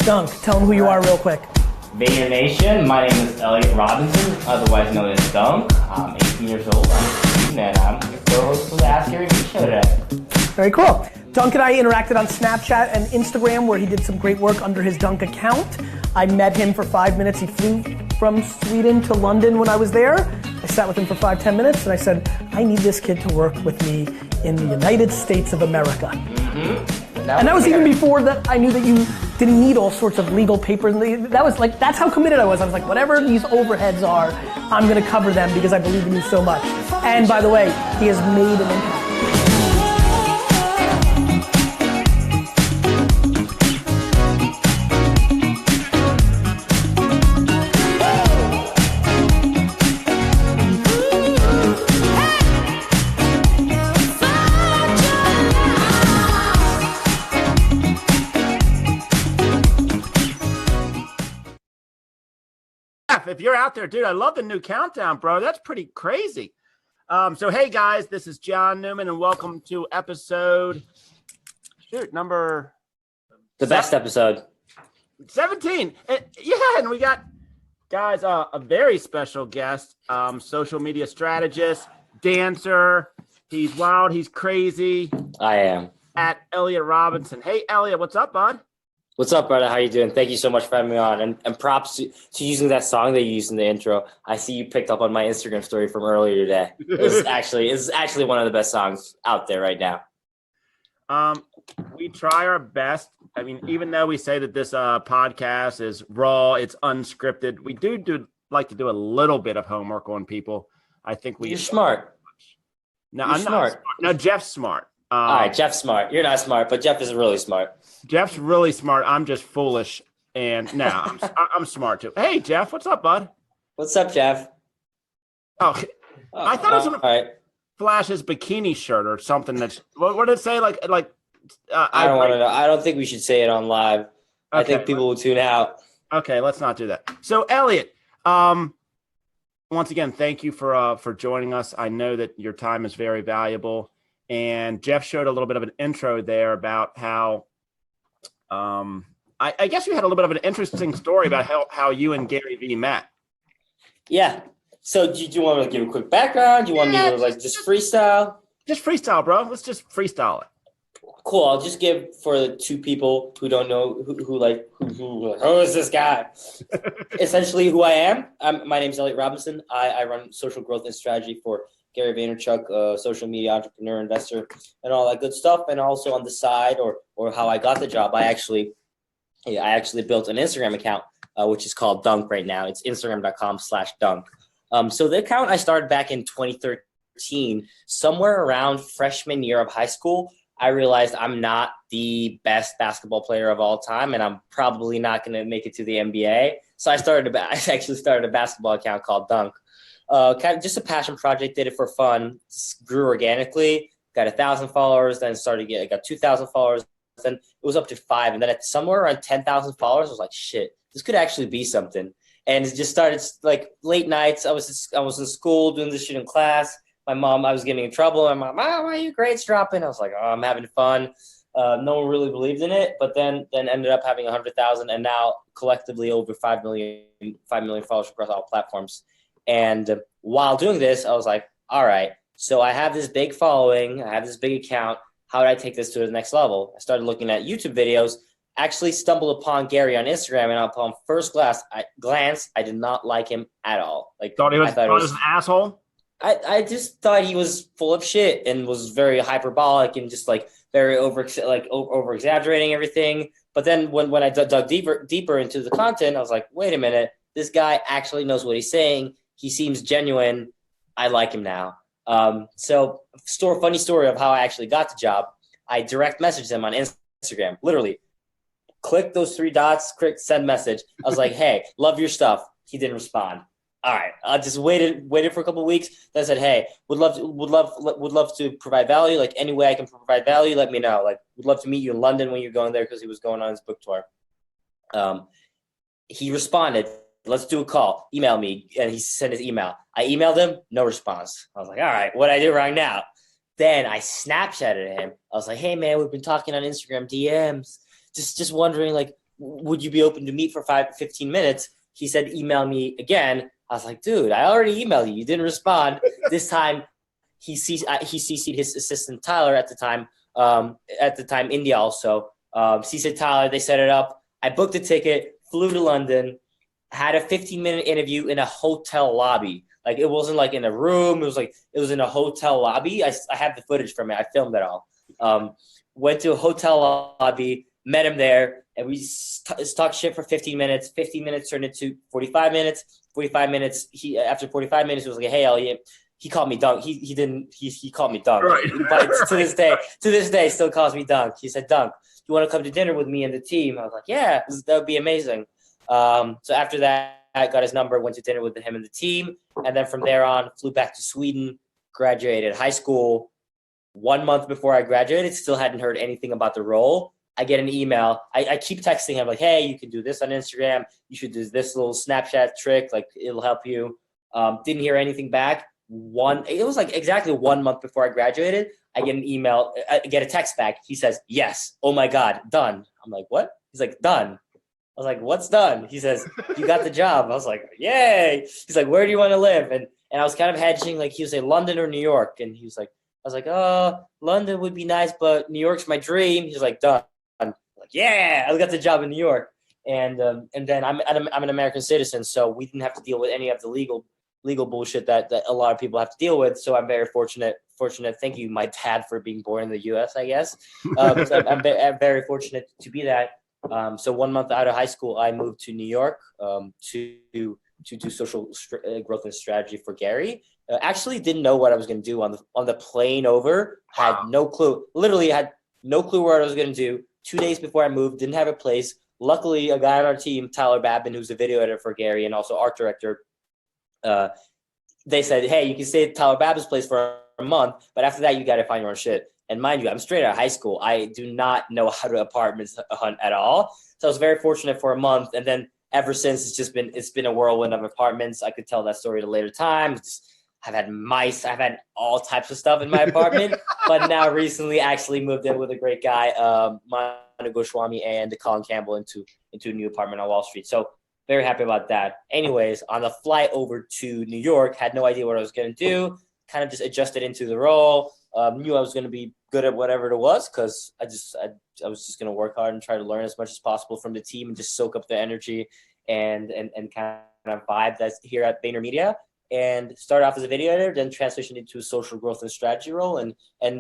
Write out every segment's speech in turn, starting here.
Dunk, tell them who you are real quick. Vayner Nation, my name is Eliot Robinson, otherwise known as Dunk. I'm 18 years old, I'm a student, and I'm your co-host of the Ask Gary Vee show today. Very cool. Dunk and I interacted on Snapchat and Instagram where he did some great work under his Dunk account. I met him for 5 minutes. He flew from Sweden to London when I was there. I sat with him for 5-10 minutes and I said, I need this kid to work with me in the United States of America. Mm-hmm. And that was even before that I knew that you didn't need all sorts of legal papers. That was like, that's how committed I was. I was like, whatever these overheads are, I'm gonna cover them because I believe in you so much. And by the way, he has made an impact. If you're out there, dude, I love the new countdown, bro. That's pretty crazy. So, hey, guys, this is John Newman, and welcome to episode, number... The best episode. 17. And we got, guys, a very special guest, social media strategist, dancer. He's wild. He's crazy. I am. At Eliot Robinson. Hey, Eliot, what's up, bud? What's up, brother? How you doing? Thank you so much for having me on. And props to using that song that you used in the intro. I see you picked up on my Instagram story from earlier today. This is actually one of the best songs out there right now. We try our best. I mean, even though we say that this podcast is raw, it's unscripted, we do like to do a little bit of homework on people. I think You're smart. No, I'm not smart. No, Jeff's smart. All right, Jeff's smart. You're not smart, but Jeff is really smart. Jeff's really smart. I'm just foolish, and no, I'm smart too. Hey, Jeff, what's up, bud? What's up, Jeff? Oh, I thought it was gonna flash his bikini shirt or something. That's what did it say? Like I don't want to know. I don't think we should say it on live. Okay. I think people will tune out. Okay, let's not do that. So, Eliot, once again, thank you for joining us. I know that your time is very valuable. And Jeff showed a little bit of an intro there about how, I guess you had a little bit of an interesting story about how you and Gary Vee met. Yeah. So do you want me to give a quick background? Do you want me to just freestyle? Just freestyle, bro. Let's just freestyle it. Cool. I'll just give for the two people who don't know who is this guy? Essentially who I am. My name is Eliot Robinson. I run social growth and strategy for Gary Vaynerchuk, social media entrepreneur, investor, and all that good stuff. And also on the side, or how I got the job, I actually built an Instagram account, which is called Dunk right now. It's Instagram.com/Dunk. So the account I started back in 2013, somewhere around freshman year of high school. I realized I'm not the best basketball player of all time, and I'm probably not going to make it to the NBA. So I actually started a basketball account called Dunk. Kind of just a passion project, did it for fun, grew organically, got 1,000 followers, then I got 2,000 followers, then it was up to 5. And then at somewhere around 10,000 followers, I was like, shit, this could actually be something. And it just started like late nights. I was in school doing this shit in class. My mom, I was getting in trouble. And my mom, why are your grades dropping? I was like, oh, I'm having fun. No one really believed in it, but then ended up having 100,000 and now collectively over 5 million followers across all platforms. And while doing this, I was like, all right, so I have this big following, I have this big account. How do I take this to the next level? I started looking at YouTube videos, actually stumbled upon Gary on Instagram, and upon first glance, I did not like him at all. Like, thought he was an asshole? I just thought he was full of shit and was very hyperbolic and just like very over exaggerating everything. But then when I dug deeper into the content, I was like, wait a minute, this guy actually knows what he's saying. He seems genuine. I like him now. So funny story of how I actually got the job. I direct messaged him on Instagram, literally. Click those 3 dots, click send message. I was like, hey, love your stuff. He didn't respond. All right. I just waited for a couple of weeks. Then I said, hey, would love to provide value. Like any way I can provide value, let me know. Like would love to meet you in London when you're going there, because he was going on his book tour. He responded, let's do a call. Email me. And he sent his email. I emailed him, no response. I was like, all right, what I do right now? Then I Snapchatted him. I was like, hey man, we've been talking on Instagram DMs. Just wondering, like, would you be open to meet for 15 minutes? He said, email me again. I was like, dude, I already emailed you. You didn't respond. This time, he CC'd his assistant Tyler at the time. India also. CC'd Tyler. They set it up. I booked a ticket, flew to London, had a 15-minute interview in a hotel lobby. Like, it wasn't like in a room. It was in a hotel lobby. I have the footage from it. I filmed it all. Went to a hotel lobby, met him there, and we talked shit for 15 minutes. 15 minutes turned into 45 minutes. 45 minutes. After 45 minutes, he was like, "Hey, Eliot." He called me Dunk. He called me Dunk. Right. But to this day, still calls me Dunk. He said, "Dunk, do you want to come to dinner with me and the team?" I was like, "Yeah, that would be amazing." So after that, I got his number, went to dinner with him and the team, and then from there on, flew back to Sweden, graduated high school. 1 month before I graduated, still hadn't heard anything about the role. I get an email. I keep texting him like, "Hey, you can do this on Instagram. You should do this little Snapchat trick. Like, it'll help you." Didn't hear anything back. It was like exactly 1 month before I graduated. I get an email. I get a text back. He says, "Yes. Oh my God, done." I'm like, "What?" He's like, "Done." I was like, "What's done?" He says, "You got the job." I was like, "Yay!" He's like, "Where do you want to live?" And I was kind of hedging, like he was saying London or New York, and he was like, I was like, "Oh, London would be nice, but New York's my dream." He's like, "Done." I'm like, "Yeah, I got the job in New York." And then I'm an American citizen, so we didn't have to deal with any of the legal bullshit that a lot of people have to deal with. So I'm very fortunate. Thank you, my dad, for being born in the U.S., I guess. So I'm very fortunate to be that. So 1 month out of high school, I moved to New York to do social growth and strategy for Gary. Actually didn't know what I was going to do on the plane over. Had no clue. Literally had no clue what I was going to do. 2 days before I moved, didn't have a place. Luckily, a guy on our team, Tyler Babin, who's a video editor for Gary and also art director, they said, "Hey, you can stay at Tyler Babin's place for a month, but after that, you got to find your own shit." And mind you, I'm straight out of high school. I do not know how to apartments hunt at all. So I was very fortunate for a month, and then ever since it's been a whirlwind of apartments. I could tell that story at a later time. I've had mice. I've had all types of stuff in my apartment. But now recently actually moved in with a great guy, Manu Goswami and Colin Campbell into a new apartment on Wall Street. So very happy about that. Anyways, on the flight over to New York, had no idea what I was going to do. Kind of just adjusted into the role. Knew I was going to be good at whatever it was because I was just going to work hard and try to learn as much as possible from the team and just soak up the energy and kind of vibe that's here at VaynerMedia. And started off as a video editor, then transitioned into a social growth and strategy role, and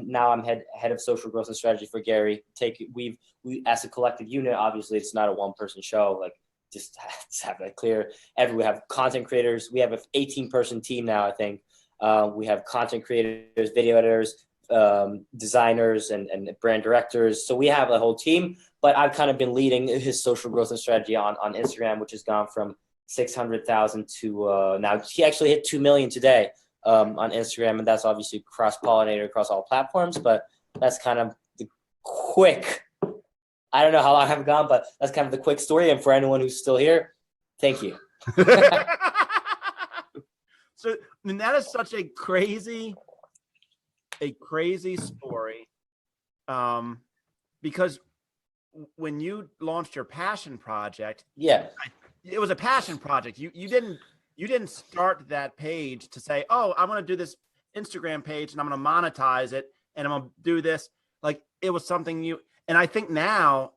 now I'm head of social growth and strategy for Gary. We as a collective unit, obviously it's not a one person show. Like just have that clear. We have content creators. We have an 18-person team now, I think. We have content creators, video editors, designers, and brand directors. So we have a whole team. But I've kind of been leading his social growth and strategy on Instagram, which has gone from 600,000 to now he actually hit 2 million today on Instagram, and that's obviously cross-pollinated across all platforms. But that's kind of the quick. I don't know how long I've gone, but that's kind of the quick story. And for anyone who's still here, thank you. So I mean, that is such a crazy story, because when you launched your passion project, it was a passion project. You didn't start that page to say, "Oh, I'm going to do this Instagram page and I'm going to monetize it and I'm going to do this." Like, it was something you. And I think now,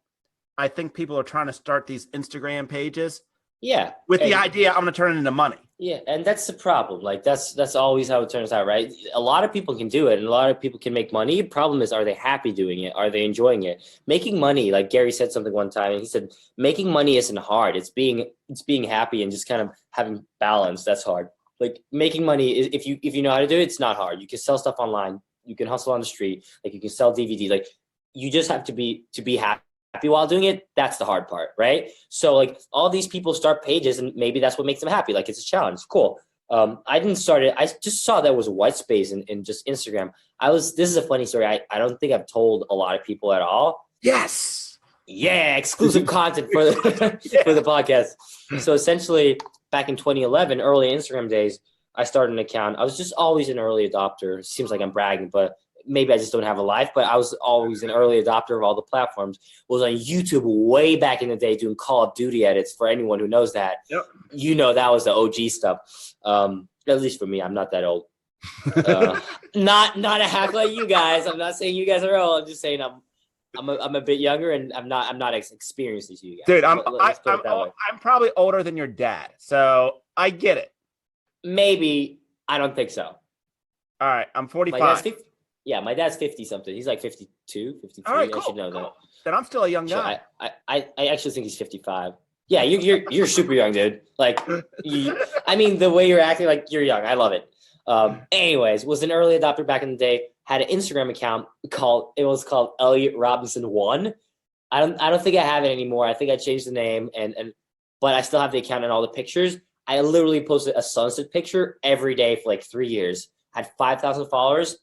people are trying to start these Instagram pages. Yeah. With the idea, I'm going to turn it into money. Yeah. And that's the problem. Like, that's always how it turns out, right? A lot of people can do it and a lot of people can make money. The problem is, are they happy doing it? Are they enjoying it? Making money, like Gary said something one time, and he said, making money isn't hard. It's being happy and just kind of having balance. That's hard. Like, making money, if you know how to do it, it's not hard. You can sell stuff online. You can hustle on the street. Like, you can sell DVD. Like, you just have to be happy while doing it. That's the hard part, right? So like, all these people start pages and maybe that's what makes them happy. Like, it's a challenge. Cool. I didn't start it. I just saw there was a white space in just Instagram. This is a funny story. I don't think I've told a lot of people at all. Yes. Yeah. Exclusive content for the podcast. So essentially back in 2011, early Instagram days, I started an account. I was just always an early adopter. It seems like I'm bragging, but maybe I just don't have a life, but I was always an early adopter of all the platforms. Was on YouTube way back in the day doing Call of Duty edits. For anyone who knows that, Yep. that was the OG stuff. At least for me, I'm not that old. Not a hack like you guys. I'm not saying you guys are old. I'm just saying I'm a bit younger, and I'm not as experienced as you guys. Dude, I'm probably older than your dad, so I get it. Maybe. I don't think so. All right, I'm 45. My dad's 50 something. He's like 52, 53. All right, cool, I should know that. Then I'm still a young guy. I actually think he's 55. Yeah, you're super young, dude. Like, the way you're acting, like you're young. I love it. Anyways, was an early adopter back in the day. Had an Instagram account called Eliot Robinson 1. I don't think I have it anymore. I think I changed the name but I still have the account and all the pictures. I literally posted a sunset picture every day for like 3 years. Had 5,000 followers.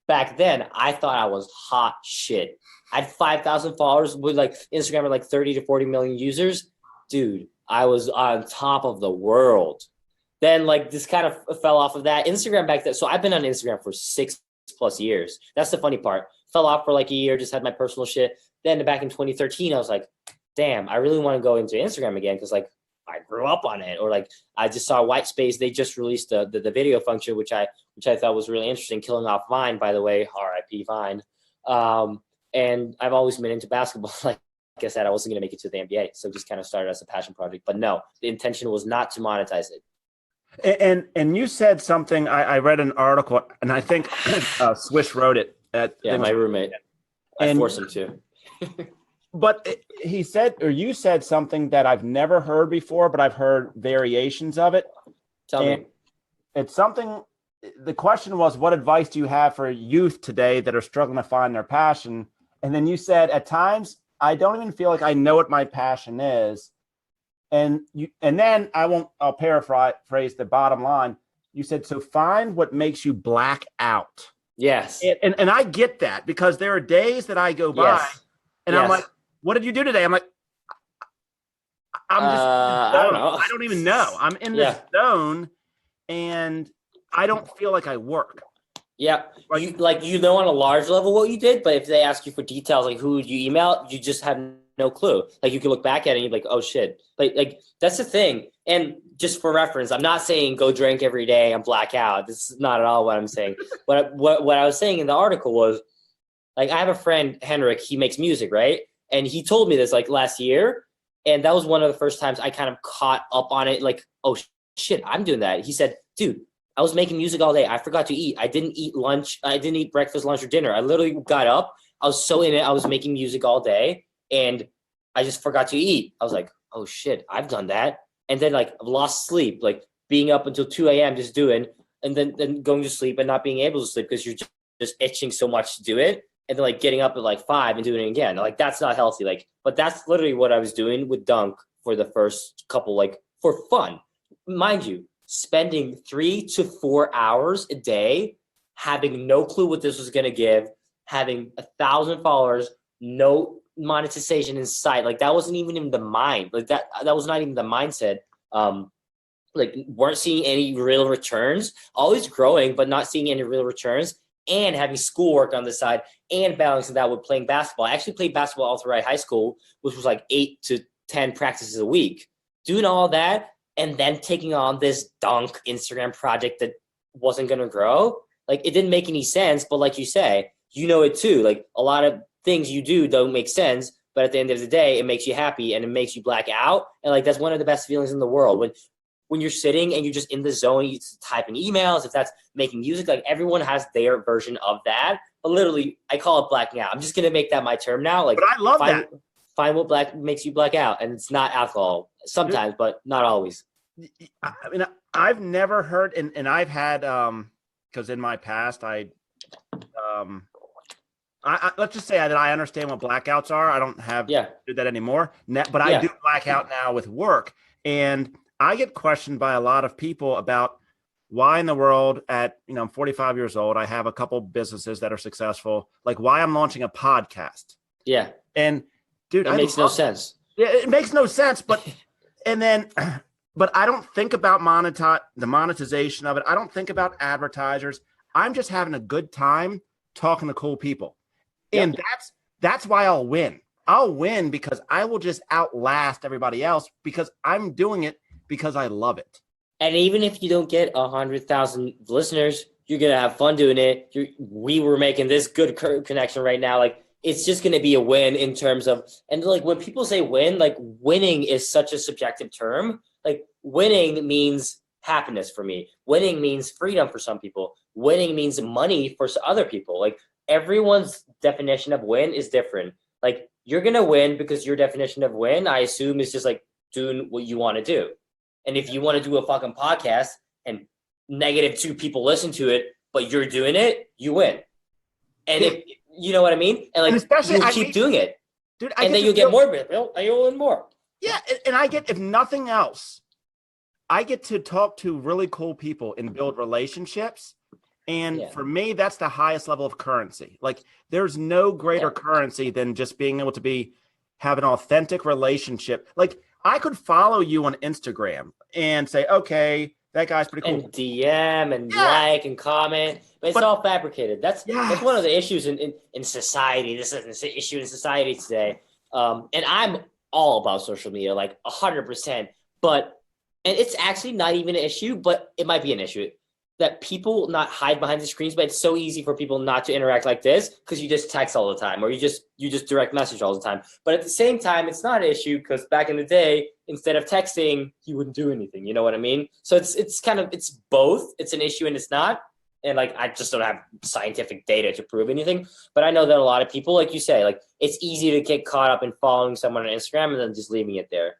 Back then, I thought I was hot shit. I had 5,000 followers with like Instagram with like 30 to 40 million users. Dude, I was on top of the world. Then like this kind of fell off of that. Instagram back then. So I've been on Instagram for 6+ years. That's the funny part. Fell off for like a year, just had my personal shit. Then back in 2013, I was like, damn, I really want to go into Instagram again because like I grew up on it. Or like I just saw White Space. They just released the video function, which I thought was really interesting, killing off Vine, by the way, RIP Vine. And I've always been into basketball. Like I said, I wasn't going to make it to the NBA. So just kind of started as a passion project. But no, the intention was not to monetize it. And you said something, I read an article, and I think Swish wrote it. My roommate. I forced him to. But he said, or you said something that I've never heard before, but I've heard variations of it. Tell me. It's something, the question was, what advice do you have for youth today that are struggling to find their passion? And then you said, at times, I don't even feel like I know what my passion is. And then I'll paraphrase the bottom line. You said, so find what makes you black out. Yes. And I get that, because there are days that I go by and I'm like, what did you do today? I'm like, I don't know. I don't even know. I'm in this zone and I don't feel like I work. Yeah. You on a large level what you did, but if they ask you for details, like who you email, you just have no clue. Like you can look back at it and you're like, oh shit. Like that's the thing. And just for reference, I'm not saying go drink every day and black out. This is not at all what I'm saying. what I was saying in the article was, like, I have a friend, Henrik, he makes music, right? And he told me this like last year. And that was one of the first times I kind of caught up on it. Like, oh shit, I'm doing that. He said, dude, I was making music all day. I forgot to eat. I didn't eat lunch. I didn't eat breakfast, lunch, or dinner. I literally got up. I was so in it. I was making music all day. And I just forgot to eat. I was like, oh shit, I've done that. And then like I've lost sleep, like being up until 2 a.m. just doing, and then going to sleep and not being able to sleep because you're just itching so much to do it. And then like getting up at like 5 and doing it again. Like that's not healthy. Like, but that's literally what I was doing with Dunk for the first couple, like for fun. Mind you, spending 3 to 4 hours a day, having no clue what this was going to give, having 1,000 followers, no monetization in sight. Like that wasn't even in the mind. Like that was not even the mindset. Like weren't seeing any real returns, always growing, but not seeing any real returns, and having schoolwork on the side and balancing that with playing basketball. I actually played basketball all throughout high school, which was like 8 to 10 practices a week. Doing all that and then taking on this Dunk Instagram project that wasn't going to grow. Like it didn't make any sense, but like you say, you know it too. Like a lot of things you do don't make sense, but at the end of the day, it makes you happy and it makes you black out. And like, that's one of the best feelings in the world. When you're sitting and you're just in the zone, you're typing emails, if that's making music, like everyone has their version of that. But literally, I call it blacking out. I'm just going to make that my term now. Like, but I love that. Find what makes you black out. And it's not alcohol sometimes, but not always. I mean, I've never heard, and I've had, because in my past, I let's just say that I understand what blackouts are. I don't have to do that anymore, but I do black out now with work. And I get questioned by a lot of people about why in the world I'm 45 years old. I have a couple businesses that are successful, like why I'm launching a podcast. Yeah. And dude, it makes no sense. Yeah, it makes no sense. But, but I don't think about the monetization of it. I don't think about advertisers. I'm just having a good time talking to cool people. Yep. And that's why I'll win. I'll win because I will just outlast everybody else because I'm doing it because I love it. And even if you don't get 100,000 listeners, you're going to have fun doing it. We were making this good connection right now. Like, it's just going to be a win in terms of, and like when people say win, like winning is such a subjective term. Like winning means happiness for me. Winning means freedom for some people. Winning means money for other people. Like everyone's definition of win is different. Like you're going to win because your definition of win, I assume, is just like doing what you want to do. And if you want to do a fucking podcast and -2 people listen to it, but you're doing it, you win. And if you know what I mean? And like, especially you keep doing it. Dude, and then you'll get more of it. You'll win more. Yeah. And I get, if nothing else, I get to talk to really cool people and build relationships. And for me, that's the highest level of currency. Like there's no greater currency than just being able to have an authentic relationship. Like I could follow you on Instagram and say, okay, that guy's pretty cool. And DM and like and comment. But it's all fabricated. That's one of the issues in society. This is an issue in society today. And I'm all about social media, like 100%. And it's actually not even an issue, but it might be an issue that people not hide behind the screens. But it's so easy for people not to interact like this because you just text all the time or you just direct message all the time. But at the same time, it's not an issue because back in the day, instead of texting, you wouldn't do anything. You know what I mean? So it's both. It's an issue and it's not. And like I just don't have scientific data to prove anything. But I know that a lot of people, like you say, like it's easy to get caught up in following someone on Instagram and then just leaving it there.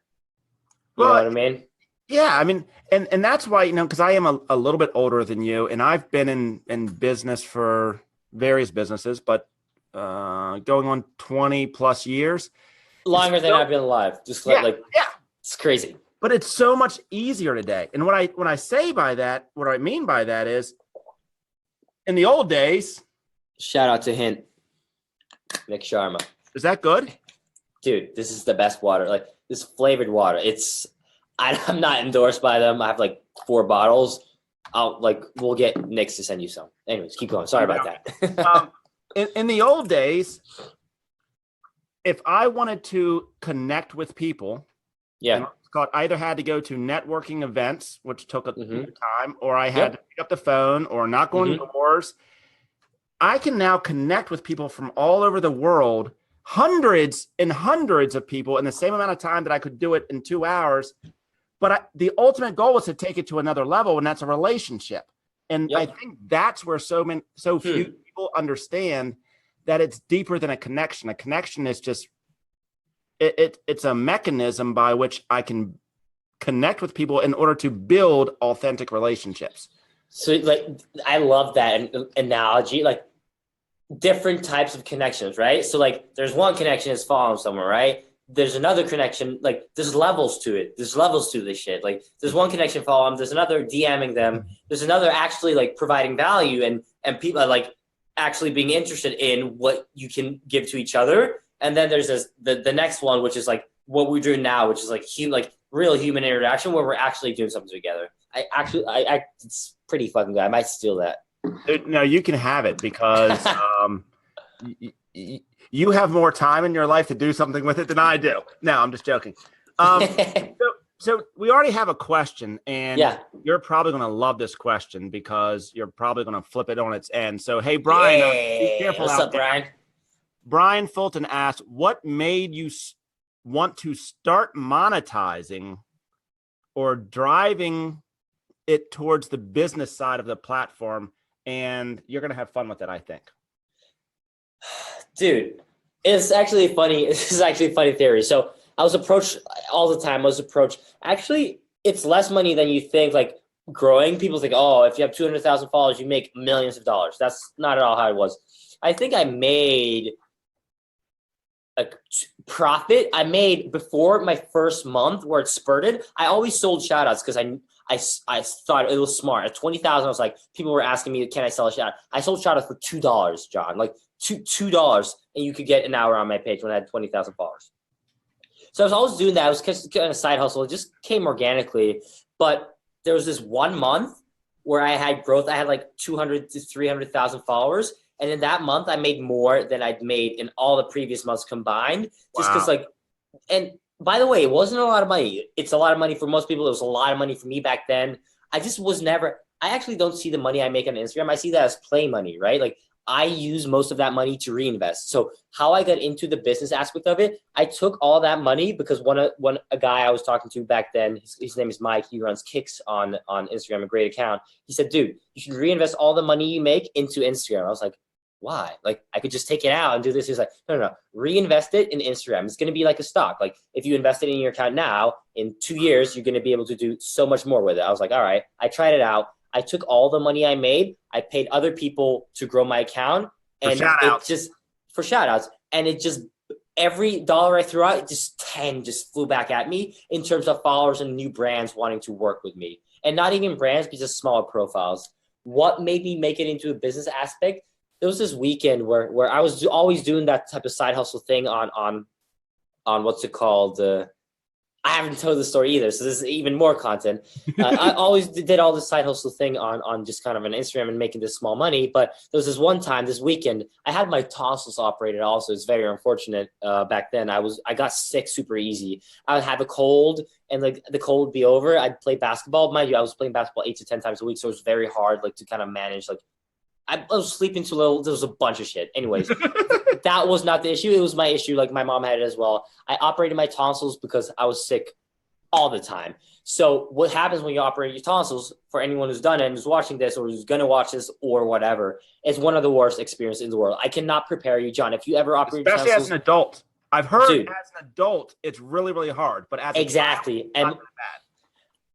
You know what I mean? Yeah, I mean, and that's why, because I am a little bit older than you, and I've been in business for various businesses, but going on 20 plus years. Longer than I've been alive. Just it's crazy. But it's so much easier today. And when I say by that, what I mean by that is, in the old days. Shout out to Hint. Nick Sharma. Is that good? Dude, this is the best water. Like this flavored water. I'm not endorsed by them. I have like 4 bottles. We'll get Nick to send you some. Anyways, keep going. Sorry about that. In the old days, if I wanted to connect with people, either had to go to networking events, which took a time, or I had to pick up the phone or knock on doors. I can now connect with people from all over the world, hundreds and hundreds of people in the same amount of time that I could do it in 2 hours. But the ultimate goal is to take it to another level, and that's a relationship. And I think that's where so few people understand that it's deeper than a connection. A connection is just it's a mechanism by which I can connect with people in order to build authentic relationships. So, like, I love that analogy. Like, different types of connections, right? So, like, there's one connection is following someone, right? There's another connection, like there's levels to it. There's levels to this shit. Like there's one connection following them. There's another DMing them. There's another actually like providing value and people are like actually being interested in what you can give to each other. And then there's the next one, which is like what we're doing now, which is like real human interaction where we're actually doing something together. It's pretty fucking good. I might steal that. No, you can have it because you have more time in your life to do something with it than I do. No, I'm just joking. So we already have a question, and you're probably going to love this question because you're probably going to flip it on its end. So, hey, Brian, be careful what's up, Brian? Brian Fulton asked, what made you want to start monetizing or driving it towards the business side of the platform? And you're going to have fun with it, I think. Dude, it's actually funny. This is actually a funny theory. So I was approached all the time. Actually, it's less money than you think. Like growing, people think, oh, if you have 200,000 followers, you make millions of dollars. That's not at all how it was. I think I made a profit. I made before my first month where it spurted. I always sold shout outs because I thought it was smart. At 20,000, I was like, people were asking me, can I sell a shout out? I sold shout outs for $2, John. Like $2, and you could get an hour on my page when I had 20,000 followers. So I was always doing that. I was just kind of side hustle. It just came organically. But there was this 1 month where I had growth. I had like 200 to 300,000 followers. And in that month, I made more than I'd made in all the previous months combined. Just because, and by the way, it wasn't a lot of money. It's a lot of money for most people. It was a lot of money for me back then. I just was never, I actually don't see the money I make on Instagram. I see that as play money, right? Like I use most of that money to reinvest. So how I got into the business aspect of it, I took all that money because a guy I was talking to back then, his name is Mike. He runs Kicks on Instagram, a great account. He said, dude, you should reinvest all the money you make into Instagram. I was like, why? Like I could just take it out and do this. He's like, no. Reinvest it in Instagram. It's going to be like a stock. Like if you invest it in your account now, in 2 years, you're going to be able to do so much more with it. I was like, all right. I tried it out. I took all the money I made. I paid other people to grow my account, and for shout outs. And it just, every dollar I threw out, it just 10 just flew back at me in terms of followers and new brands wanting to work with me. And not even brands, but just smaller profiles. What made me make it into a business aspect? There was this weekend where I was always doing that type of side hustle thing on what's it called? I haven't told the story either, so this is even more content. I always did all this side hustle thing on just kind of an Instagram and making this small money. But there was this one time, this weekend, I had my tonsils operated also. It's very unfortunate back then. I got sick super easy. I would have a cold, and like the cold would be over. I'd play basketball. Mind you, I was playing basketball 8 to 10 times a week, so it was very hard like to kind of manage. Like I was sleeping too little. There was a bunch of shit. Anyways, that was not the issue. It was my issue. Like my mom had it as well. I operated my tonsils because I was sick all the time. So what happens when you operate your tonsils, for anyone who's done it and who's watching this or who's going to watch this or whatever, it's one of the worst experiences in the world. I cannot prepare you, John. If you ever operate your tonsils. Especially as an adult. I've heard as an adult, it's really, really hard. But as exactly. a child, it's not that bad.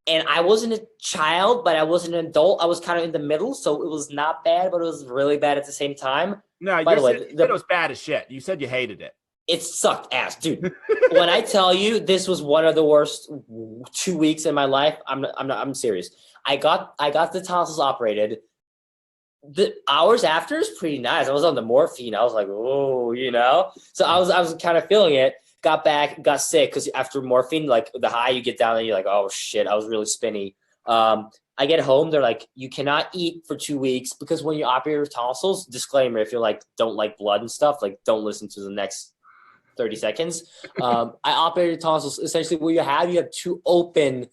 And I wasn't a child, but I wasn't an adult. I was kind of in the middle, so it was not bad, but it was really bad at the same time. No, you said it was bad as shit. You said you hated it. It sucked ass, dude. When I tell you this was one of the worst 2 weeks in my life, I'm serious. I got the tonsils operated. The hours after is pretty nice. I was on the morphine. I was like, oh, So I was kind of feeling it. Got back, got sick because after morphine, like the high you get down and you're like, oh shit, I was really spinny. I get home, they're like, you cannot eat for 2 weeks because when you operate your tonsils, disclaimer, if you're like, don't like blood and stuff, like don't listen to the next 30 seconds. I operated tonsils. Essentially what you have two open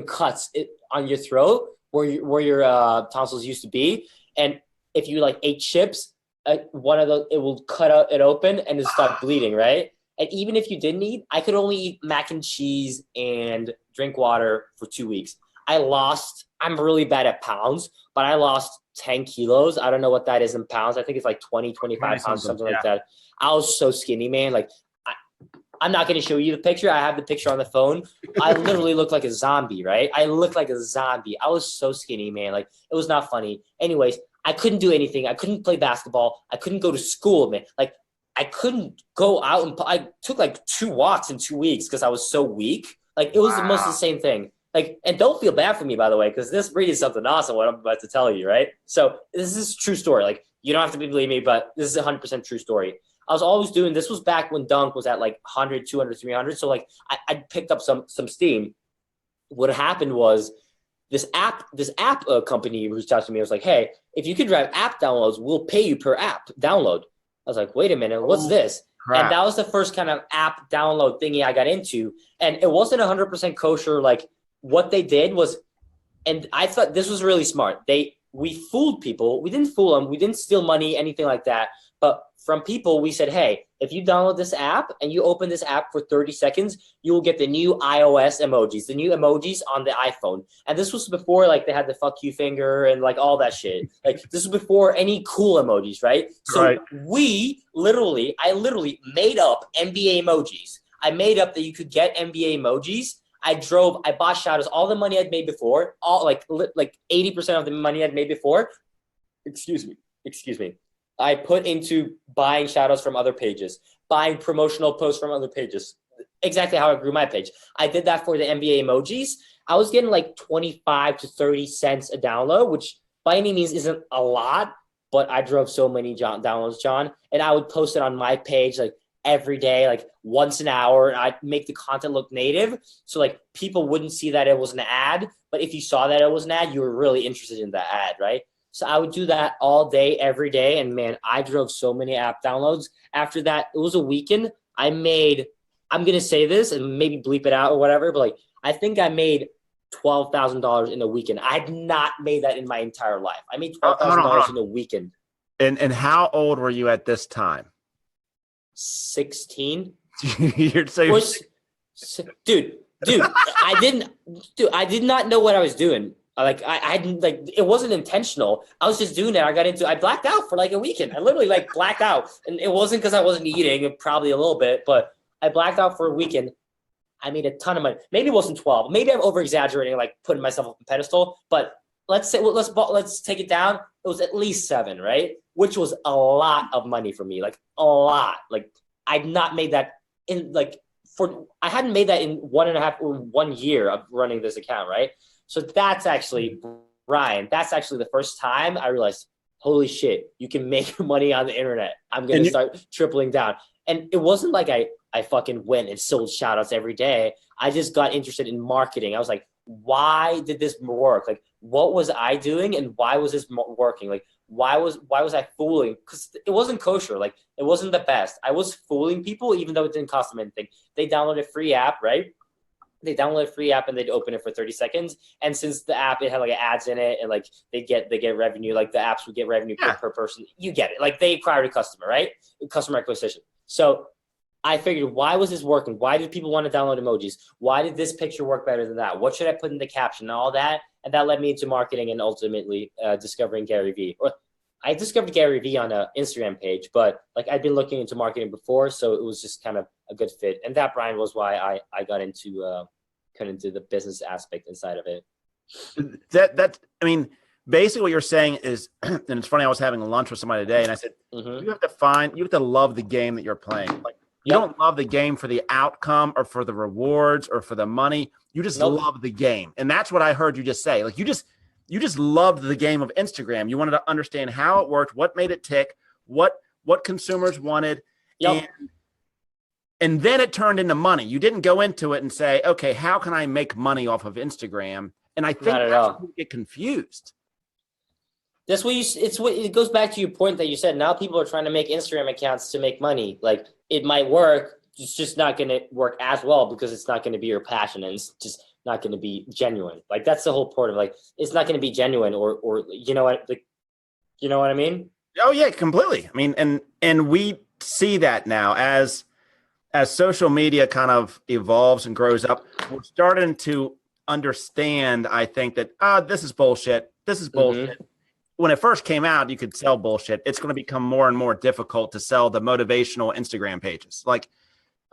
cuts on your throat where your tonsils used to be. And if you like ate chips, one of those, it will cut it open and it start bleeding, right? And even if you didn't eat, I could only eat mac and cheese and drink water for 2 weeks. I'm really bad at pounds, but I lost 10 kilos. I don't know what that is in pounds. I think it's like 25 pounds, something like that. I was so skinny, man. Like, I'm not going to show you the picture. I have the picture on the phone. I literally look like a zombie, right? I look like a zombie. I was so skinny, man. Like, it was not funny. Anyways, I couldn't do anything. I couldn't play basketball. I couldn't go to school, man. Like, I couldn't go out and I took like 2 walks in 2 weeks because I was so weak. Like it was almost the same thing. Like, and don't feel bad for me, by the way, because this really is something awesome what I'm about to tell you, right? So this is a true story. Like you don't have to believe me, but this is a 100% true story. I was always doing, this was back when Dunk was at like 100, 200, 300. So like I picked up some steam. What happened was this app company reached out to me. I was like, hey, if you can drive app downloads, we'll pay you per app download. I was like, wait a minute, what's this? Crap. And that was the first kind of app download thingy I got into. And it wasn't 100% kosher. Like what they did was, and I thought this was really smart. We fooled people. We didn't fool them. We didn't steal money, anything like that. But from people, we said, hey, if you download this app and you open this app for 30 seconds, you will get the new iOS emojis, the new emojis on the iPhone. And this was before like they had the fuck you finger and like all that shit. Like this was before any cool emojis, right? So right. I literally made up NBA emojis. I made up that you could get NBA emojis. I bought shout outs, all the money I'd made before, all like 80% of the money I'd made before. Excuse me. I put into buying shout outs from other pages, buying promotional posts from other pages. Exactly how I grew my page. I did that for the NBA emojis. I was getting like 25 to 30 cents a download, which by any means isn't a lot, but I drove so many downloads, John. And I would post it on my page like every day, like once an hour. And I'd make the content look native. So like people wouldn't see that it was an ad, but if you saw that it was an ad, you were really interested in that ad, right? So I would do that all day, every day. And man, I drove so many app downloads. After that, it was a weekend. I'm going to say this and maybe bleep it out or whatever, but like, I think I made $12,000 in a weekend. I had not made that in my entire life. I made $12,000 in a weekend. And how old were you at this time? 16. Dude, I did not know what I was doing. Like I didn't like, it wasn't intentional. I was just doing it. I blacked out for like a weekend. I literally like blacked out, and it wasn't because I wasn't eating, probably a little bit, but I blacked out for a weekend. I made a ton of money. Maybe it wasn't 12. Maybe I'm over exaggerating, like putting myself up on a pedestal, but let's take it down. It was at least 7, right? Which was a lot of money for me, like a lot. Like I'd not made that I hadn't made that in 1 year of running this account, right? So that's actually, Brian, that's actually the first time I realized, holy shit, you can make money on the internet. I'm going to start tripling down. And it wasn't like I fucking went and sold shout outs every day. I just got interested in marketing. I was like, why did this work? Like, what was I doing and why was this working? Like, why was I fooling? Because it wasn't kosher. Like, it wasn't the best. I was fooling people even though it didn't cost them anything. They downloaded a free app, right? They download a free app and they'd open it for 30 seconds. And since the app, it had like ads in it and like they get revenue, like the apps would get revenue per person. You get it. Like they acquired a customer, right? Customer acquisition. So I figured, why was this working? Why did people want to download emojis? Why did this picture work better than that? What should I put in the caption and all that? And that led me into marketing and ultimately discovering Gary Vee. Or I discovered Gary Vee on an Instagram page, but like I'd been looking into marketing before, so it was just kind of a good fit. And that, Brian, was why I got into the business aspect inside of it. I mean, basically what you're saying is, and it's funny, I was having lunch with somebody today and I said, you have to love the game that you're playing. Like you don't love the game for the outcome or for the rewards or for the money. You just love the game. And that's what I heard you just say. Like you just loved the game of Instagram. You wanted to understand how it worked, what made it tick, what consumers wanted. And then it turned into money. You didn't go into it and say, okay, how can I make money off of Instagram? And I think that's where people get confused. That's what it goes back to your point that you said. Now people are trying to make Instagram accounts to make money. Like it might work. It's just not going to work as well because it's not going to be your passion and it's just not going to be genuine. Like that's the whole point of like, it's not going to be genuine or you know what, like, you know what I mean? Oh yeah, completely. I mean, and we see that now as social media kind of evolves and grows up, we're starting to understand, I think, that this is bullshit. This is bullshit. When it first came out, you could sell bullshit. It's going to become more and more difficult to sell the motivational Instagram pages. Like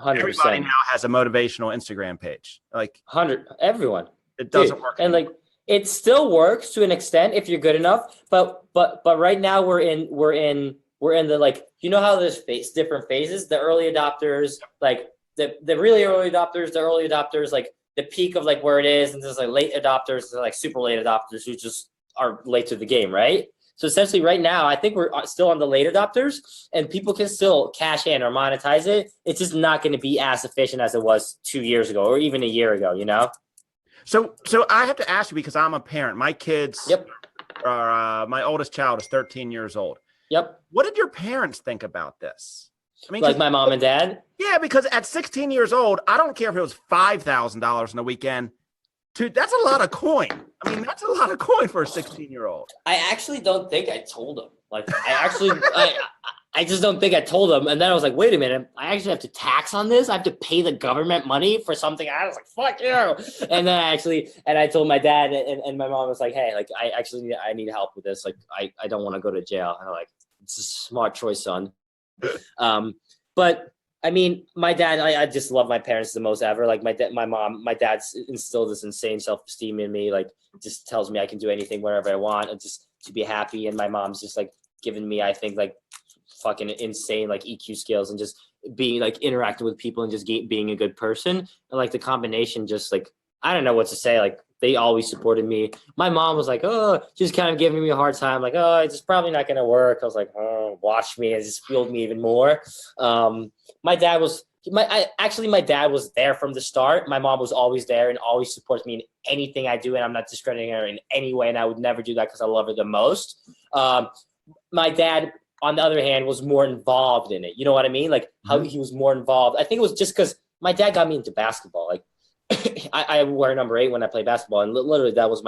100%. Everybody now has a motivational Instagram page. Like everyone. It doesn't work. And like it still works to an extent if you're good enough. But right now we're in the, like, you know how there's different phases, the early adopters, like the really early adopters, like the peak of like where it is, and there's like late adopters, like super late adopters who just are late to the game, right? So essentially right now, I think we're still on the late adopters and people can still cash in or monetize it. It's just not going to be as efficient as it was 2 years ago or even a year ago, you know? So I have to ask you because I'm a parent. My kids are, my oldest child is 13 years old. Yep. What did your parents think about this? I mean, like my mom and dad? Yeah, because at 16 years old, I don't care if it was $5,000 in a weekend. That's a lot of coin. I mean, that's a lot of coin for a 16-year-old. I actually don't think I told him. Like, I just don't think I told him. And then I was like, wait a minute, I actually have to tax on this? I have to pay the government money for something? I was like, fuck you. And then I told my dad and my mom was like, hey, like, I need help with this. Like, I don't want to go to jail. And I'm like, it's a smart choice, son. But I mean, my dad, I just love my parents the most ever. Like my dad's instilled this insane self-esteem in me. Like just tells me I can do anything, wherever I want and just to be happy. And my mom's just like giving me, I think, like fucking insane, like EQ skills and just being like interacting with people and just being a good person. And like the combination, just like, I don't know what to say. Like they always supported me. My mom was like, oh, just kind of giving me a hard time. Like, oh, it's probably not going to work. I was like, oh, watch me. And it just fueled me even more. My dad My dad was there from the start. My mom was always there and always supports me in anything I do, and I'm not discrediting her in any way, and I would never do that because I love her the most. My dad, on the other hand, was more involved in it. You know what I mean? Like how he was more involved. I think it was just because my dad got me into basketball. Like I wear number 8 when I play basketball, and literally that was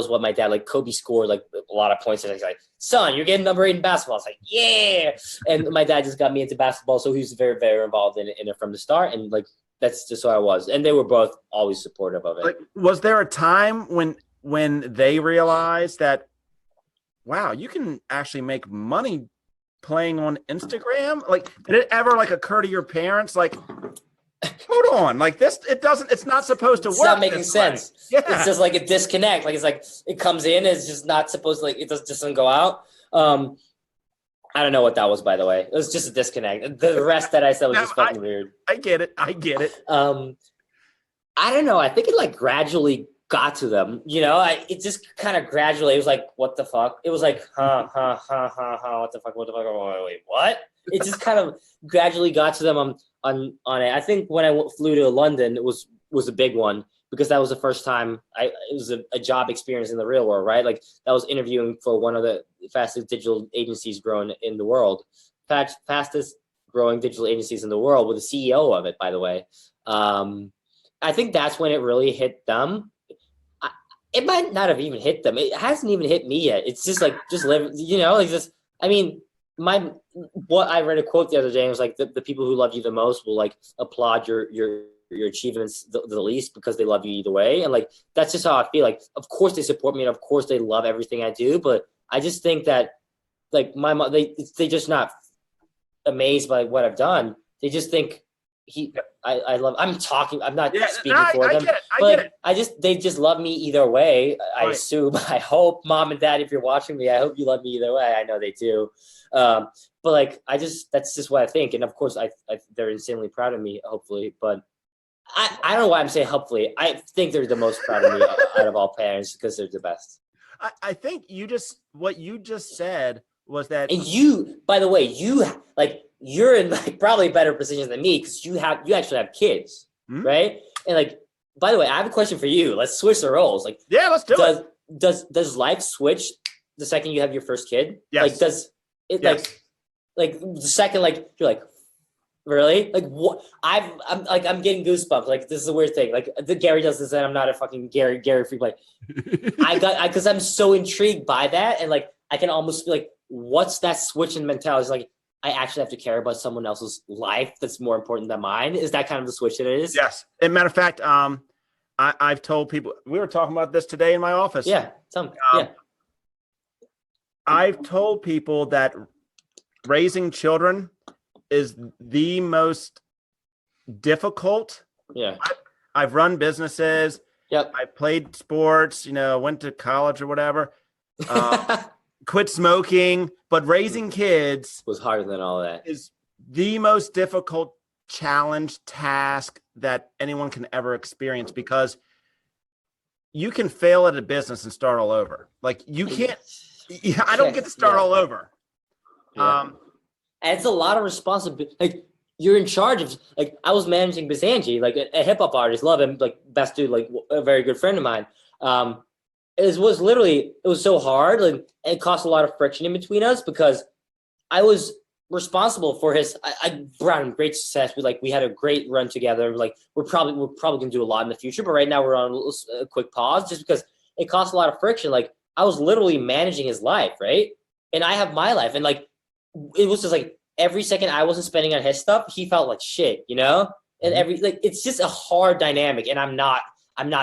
what my dad, like Kobe scored like a lot of points, and he's like, son, you're getting number 8 in basketball. I was like, yeah. And my dad just got me into basketball, so he was very, very involved in it from the start, and like that's just what I was. And they were both always supportive of it. Like, was there a time when they realized that, wow, you can actually make money playing on Instagram? Like, did it ever like occur to your parents, like, hold on, like this, it's not supposed to work. It's not making sense. Yeah. It's just like a disconnect. Like, it's like it comes in, it's just not supposed to, like, it just doesn't go out. I don't know what that was, by the way. It was just a disconnect. The rest that I said was just fucking weird. I get it. I don't know. I think it like gradually got to them, you know. It just kind of gradually, it was like, what the fuck? It was like, what the fuck, wait, what? It just kind of gradually got to them on it. I think when I flew to London, it was a big one because that was the first time it was a job experience in the real world, right? Like that was interviewing for one of the fastest digital agencies growing in the world, fastest growing digital agencies in the world, with the CEO of it, by the way. I think that's when it really hit them. It might not have even hit them. It hasn't even hit me yet. It's just like, just live, you know, like this. I mean, what I read a quote the other day, and it was like the people who love you the most will like applaud your achievements the least because they love you either way. And like, that's just how I feel. Like, of course they support me, and of course they love everything I do. But I just think that like my mom, they just not amazed by what I've done. They just think I'm not speaking for them. They just love me either way. I assume, I hope, mom and dad, if you're watching me, I hope you love me either way. I know they do. But like, that's just what I think. And of course they're insanely proud of me, hopefully, but I don't know why I'm saying hopefully. I think they're the most proud of me out of all parents because they're the best. I think what you just said was that. And you, by the way, you're in like probably a better position than me because you actually have kids, right? And like, by the way, I have a question for you. Let's switch the roles. Like, yeah, let's do it. Does life switch the second you have your first kid? Yes. Like, does it like the second, like, you're like, really? Like, what? I'm getting goosebumps. Like, this is a weird thing. Like, the Gary does this, and I'm not a fucking Gary freak. Like, because I'm so intrigued by that, and like, I can almost feel like, what's that switch in mentality? It's like, I actually have to care about someone else's life that's more important than mine. Is that kind of the switch that it is? Yes. As a matter of fact, I've told people, we were talking about this today in my office. Yeah. I've told people that raising children is the most difficult. Yeah. I've run businesses. Yep. I played sports, went to college or whatever. Quit smoking, but raising kids was harder than all that. Is the most difficult challenge task that anyone can ever experience, because you can fail at a business and start all over. Like, you can't. I don't get to start all over. Yeah. And it's a lot of responsibility. Like, you're in charge of. Like, I was managing Bizanji, like a hip hop artist, love him, like best dude, like a very good friend of mine. It was so hard, and it caused a lot of friction in between us because I was responsible for his. I brought him great success. We had a great run together. Like, we're probably gonna do a lot in the future, but right now we're on a quick pause just because it cost a lot of friction. Like, I was literally managing his life, right? And I have my life, and like, it was just like every second I wasn't spending on his stuff, he felt like shit, And it's just a hard dynamic. And I'm not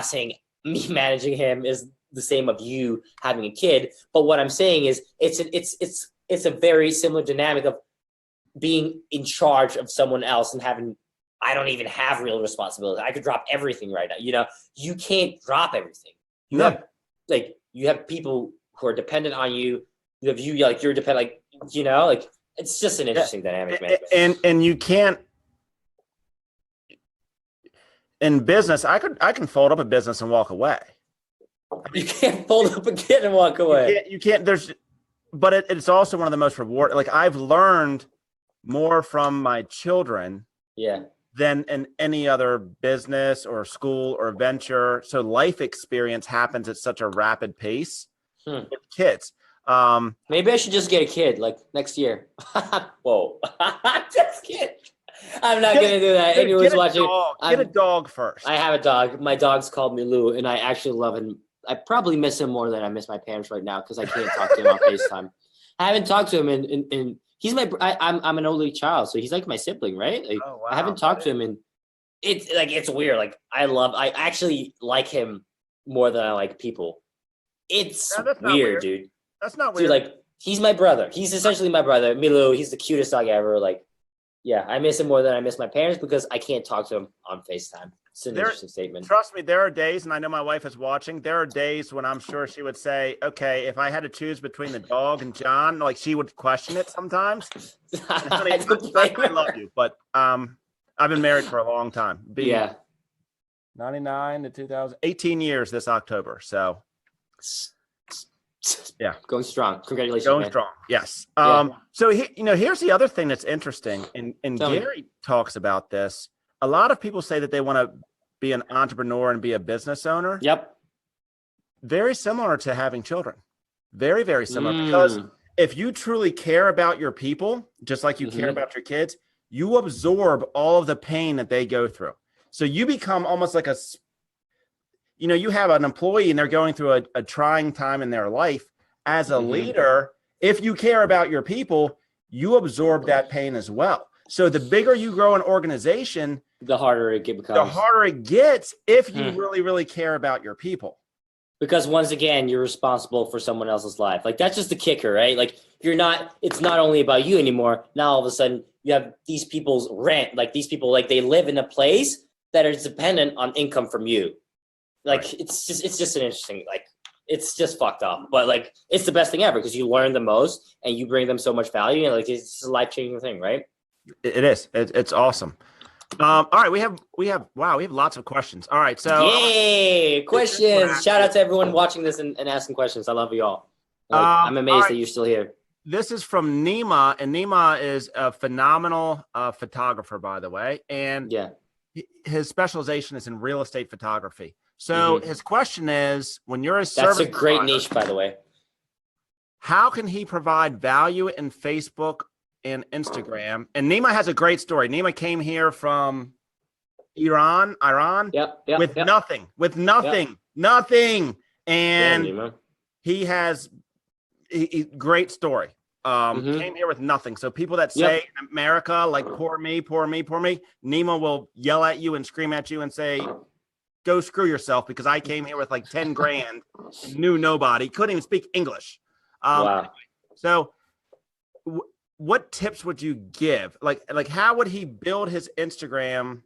saying me managing him is the same of you having a kid, but what I'm saying is it's a very similar dynamic of being in charge of someone else and having. I don't even have real responsibility. I could drop everything right now. You can't drop everything. You have people who are dependent on you. You have you're dependent, it's just an interesting dynamic, man. And you can't. In business, I can fold up a business and walk away. You can't fold up a kid and walk away. You can't. But it's also one of the most rewarding. Like, I've learned more from my children Yeah. than in any other business or school or venture. So life experience happens at such a rapid pace with kids. Maybe I should just get a kid like next year. Whoa. Just kidding. I'm not going to do that. Anyone's watching. Get a dog first. I have a dog. My dog's called me Lou, and I actually love him. I probably miss him more than I miss my parents right now because I can't talk to him on FaceTime. I haven't talked to him in he's I'm an only child, so he's like my sibling, right? Like, Oh, wow. I haven't talked to him, and it's weird. Like I actually like him more than I like people. It's weird, dude. That's not weird. Dude, like he's my brother. He's essentially my brother. Milou, he's the cutest dog ever. Like, yeah, I miss him more than I miss my parents because I can't talk to him on FaceTime. It's an interesting statement. Trust me, there are days, and I know my wife is watching, there are days when I'm sure she would say, okay, if I had to choose between the dog and John, like she would question it sometimes. Honey, I love you, but I've been married for a long time. 99 to 2000, 18 years this October. So yeah, going strong. Congratulations, going man. strong. Yes. Yeah. So here's the other thing that's interesting, and Gary talks about this. A lot of people say that they want to be an entrepreneur and be a business owner. Yep. Very similar to having children. Very, very similar. Because if you truly care about your people, just like you care about your kids, you absorb all of the pain that they go through. So you become almost like you have an employee and they're going through a trying time in their life. As a leader, if you care about your people, you absorb that pain as well. So the bigger you grow an organization, the harder it becomes. The harder it gets if you really, really care about your people. Because once again, you're responsible for someone else's life. Like that's just the kicker, right? Like it's not only about you anymore. Now all of a sudden you have these people's rent. Like these people, like they live in a place that is dependent on income from you. Like it's just an interesting, like it's just fucked up. But like it's the best thing ever because you learn the most and you bring them so much value and like it's just a life-changing thing, right? It is. It's awesome. All right, we have lots of questions. All right, so yay, questions! Shout out to everyone watching this and asking questions. I love you all. I'm amazed that you're still here. This is from Nima, and Nima is a phenomenal photographer, by the way, and his specialization is in real estate photography. So his question is, when you're a service that's a great provider, niche, by the way. How can he provide value in Facebook and Instagram? And Nima has a great story. Nima came here from Iran, with nothing. And he has a great story. Came here with nothing. So people that say in America, like poor me, Nima will yell at you and scream at you and say, go screw yourself, because I came here with like 10 grand, knew nobody, couldn't even speak English. Anyway, so what tips would you give? Like how would he build his Instagram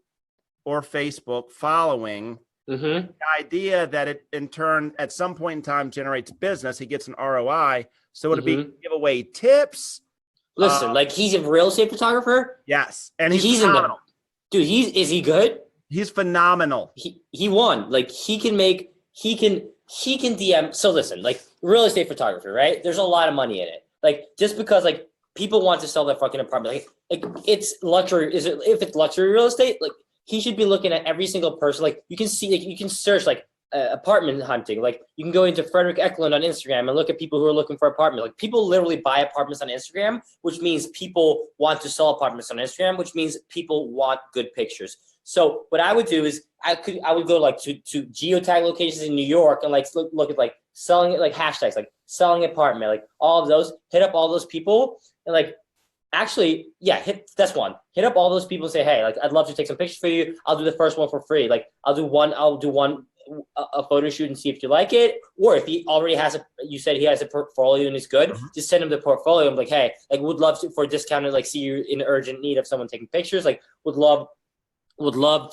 or Facebook following? The idea that it in turn at some point in time generates business, he gets an ROI. So would it be give away tips? Listen, like he's a real estate photographer. Yes, and he's phenomenal. Dude, is he good? He's phenomenal. He won. Like he can DM. So listen, like real estate photography, right? There's a lot of money in it. Like just because like people want to sell their fucking apartment, like it's luxury. If it's luxury real estate, like he should be looking at every single person. Like you can see, like you can search like apartment hunting. Like you can go into Frederick Eklund on Instagram and look at people who are looking for apartment. Like people literally buy apartments on Instagram, which means people want to sell apartments on Instagram, which means people want good pictures. So what I would do is I would go like to geotag locations in New York and like look at like selling it, like hashtags, like selling apartment, like all of those, hit up all those people and like actually, that's one. Hit up all those people and say, hey, like I'd love to take some pictures for you. I'll do the first one for free. Like I'll do one a photo shoot and see if you like it. Or if he already has you said he has a portfolio and it's good, just send him the portfolio and be like, hey, like would love to for a discount and like see you in urgent need of someone taking pictures. Like would love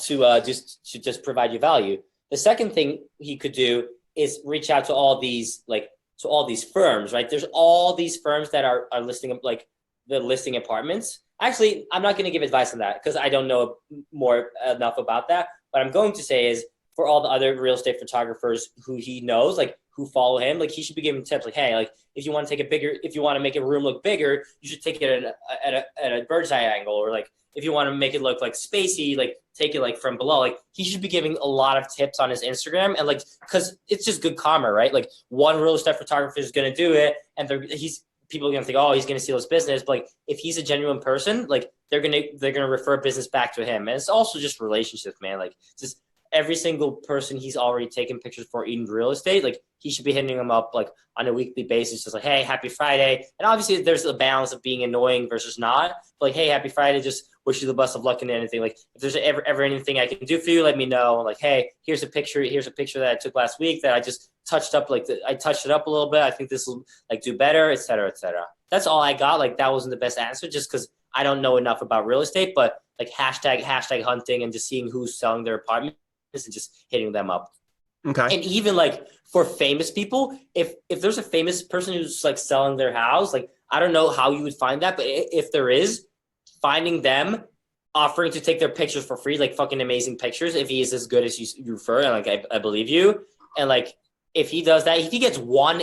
to just provide you value. The second thing he could do is reach out to all these firms, right? There's all these firms that are listing like the listing apartments. Actually, I'm not going to give advice on that because I don't know enough about that. What I'm going to say is for all the other real estate photographers who he knows, like who follow him, like he should be giving tips like, hey, like if you want to make a room look bigger, you should take it at a bird's eye angle, or like if you want to make it look like spacey, like take it like from below. Like he should be giving a lot of tips on his Instagram, and like because it's just good karma, right? Like one real estate photographer is gonna do it, and people are gonna think, oh, he's gonna steal his business. But like if he's a genuine person, like they're gonna refer business back to him. And it's also just relationships, man. Like just every single person he's already taken pictures for in real estate, like he should be hitting them up like on a weekly basis, just like, hey, happy Friday. And obviously there's a balance of being annoying versus not. But like, hey, happy Friday, just wish you the best of luck in anything. Like if there's ever anything I can do for you, let me know. Like, hey, here's a picture that I took last week that I just touched up, like I touched it up a little bit. I think this will like do better, et cetera, et cetera. That's all I got. Like that wasn't the best answer just because I don't know enough about real estate, but like hashtag hunting and just seeing who's selling their apartment and just hitting them up. Okay. And even like for famous people, if there's a famous person who's like selling their house, like I don't know how you would find that, but if there is, finding them, offering to take their pictures for free, like fucking amazing pictures, if he is as good as you refer, and like I believe you, and like if he does that, if he gets one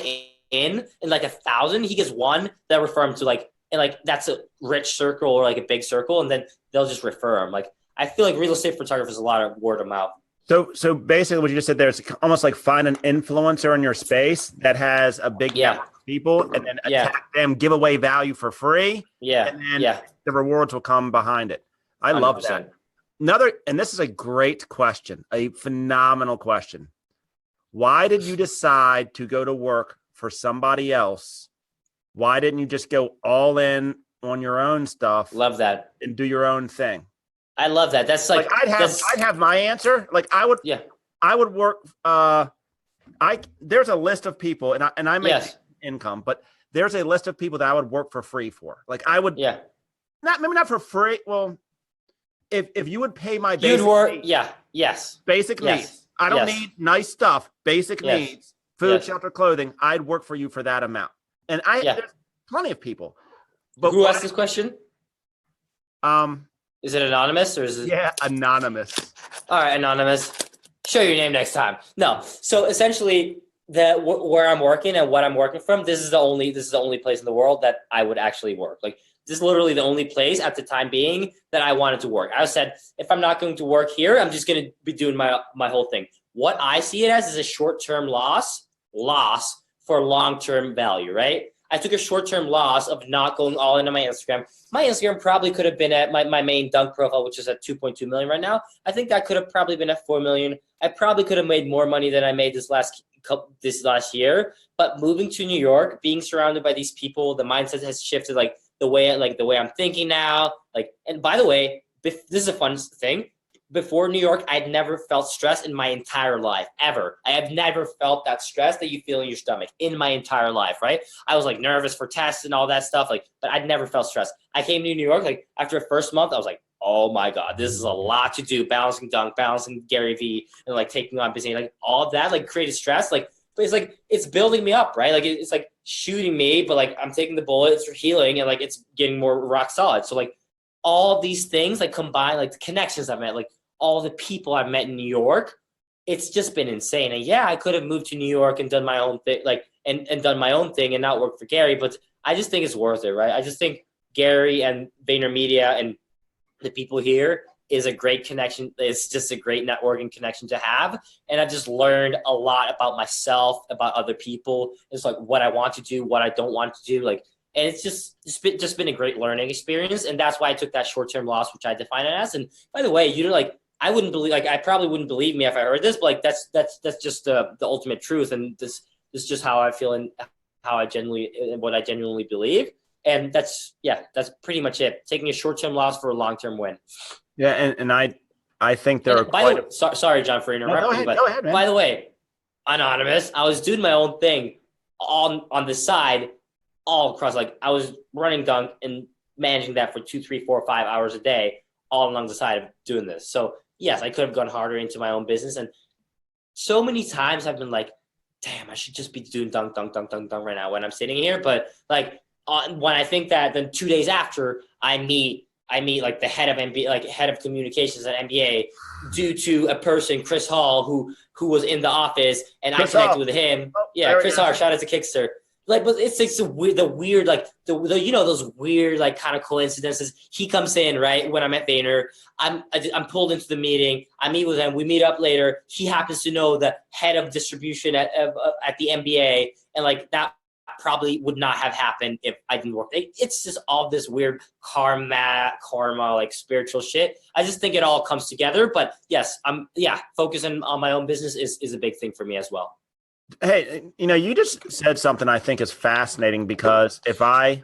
in like 1,000, he gets one that refer him to like, and like that's a rich circle or like a big circle, and then they'll just refer him. Like I feel like real estate photographers a lot of word of mouth. So basically what you just said there is almost like find an influencer in your space that has a big network of people and then attack them, give away value for free. Yeah. And then the rewards will come behind it. I 100%. love that. And this is a great question, a phenomenal question. Why did you decide to go to work for somebody else? Why didn't you just go all in on your own stuff? Love that. And do your own thing? I love that. That's like I'd have my answer. Like I would work. There's a list of people, and I make income, but there's a list of people that I would work for free for. Like I would, maybe not for free. Well, if you would pay my basic needs, basic needs. I don't need nice stuff. Basic needs, food, shelter, clothing. I'd work for you for that amount. And there's plenty of people. But who asked this question? Is it anonymous or is it? Yeah, anonymous. All right, anonymous. Show your name next time. No. So essentially, where I'm working and what I'm working from, this is the only place in the world that I would actually work. Like this is literally the only place at the time being that I wanted to work. I said, if I'm not going to work here, I'm just going to be doing my whole thing. What I see it as is a short-term loss for long-term value, right? I took a short-term loss of not going all into my Instagram. My Instagram probably could have been at my main dunk profile, which is at 2.2 million right now. I think that could have probably been at 4 million. I probably could have made more money than I made this last year. But moving to New York, being surrounded by these people, the mindset has shifted. Like the way I'm thinking now. Like, and by the way, this is a fun thing. Before New York, I'd never felt stress in my entire life, ever. I have never felt that stress that you feel in your stomach in my entire life, right? I was like nervous for tests and all that stuff, like, but I'd never felt stress. I came to New York, like after the first month, I was like, oh my God, this is a lot to do, balancing dunk, balancing Gary Vee, and like taking on business, like all of that, like created stress, like, but it's like, it's building me up, right? Like it's like shooting me, but like I'm taking the bullet, it's healing, and like it's getting more rock solid. So like all these things like combined, like the connections I've met, like all the people I've met in New York, it's just been insane. And yeah, I could have moved to New York and done my own thing, like, and done my own thing and not work for Gary, but I just think it's worth it, right? I just think Gary and VaynerMedia and the people here is a great connection. It's just a great networking connection to have. And I've just learned a lot about myself, about other people. It's like what I want to do, what I don't want to do. Like, and it's just been a great learning experience. And that's why I took that short-term loss, which I define it as. And by the way, you know, like, I wouldn't believe, like, I probably wouldn't believe me if I heard this, but like, that's just the ultimate truth. And this is just how I feel and what I genuinely believe. And that's pretty much it. Taking a short-term loss for a long-term win. Yeah. And I think there are sorry, John, for interrupting. Go ahead, man. By the way, anonymous, I was doing my own thing on the side all across, like I was running dunk and managing that for 2, 3, 4, 5 hours a day, all along the side of doing this. So yes, I could have gone harder into my own business. And so many times I've been like, damn, I should just be doing dunk right now when I'm sitting here. But like when I think that, then 2 days after I meet I meet like the head of NBA, like head of communications at NBA, due to a person, Chris Hall, who was in the office, and I connected with him. Chris Hall. Shout out to Kickster. Like, but it's like the weird, like the those weird like kind of coincidences. He comes in right when I'm at Vayner. I'm pulled into the meeting. I meet with him. We meet up later. He happens to know the head of distribution at the NBA, and like that probably would not have happened if I didn't work. It's just all this weird karma, like spiritual shit. I just think it all comes together. But yes, focusing on my own business is a big thing for me as well. Hey, you just said something I think is fascinating, because if I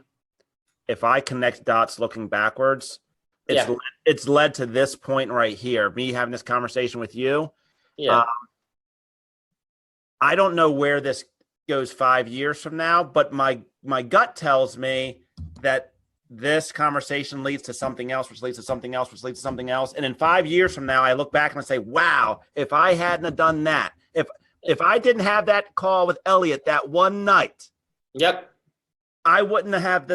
connect dots looking backwards, it's led to this point right here, me having this conversation with you. Yeah. I don't know where this goes 5 years from now, but my gut tells me that this conversation leads to something else, which leads to something else, which leads to something else. And in 5 years from now, I look back and I say, wow, if I hadn't have done that, if I didn't have that call with Eliot that one night, I wouldn't have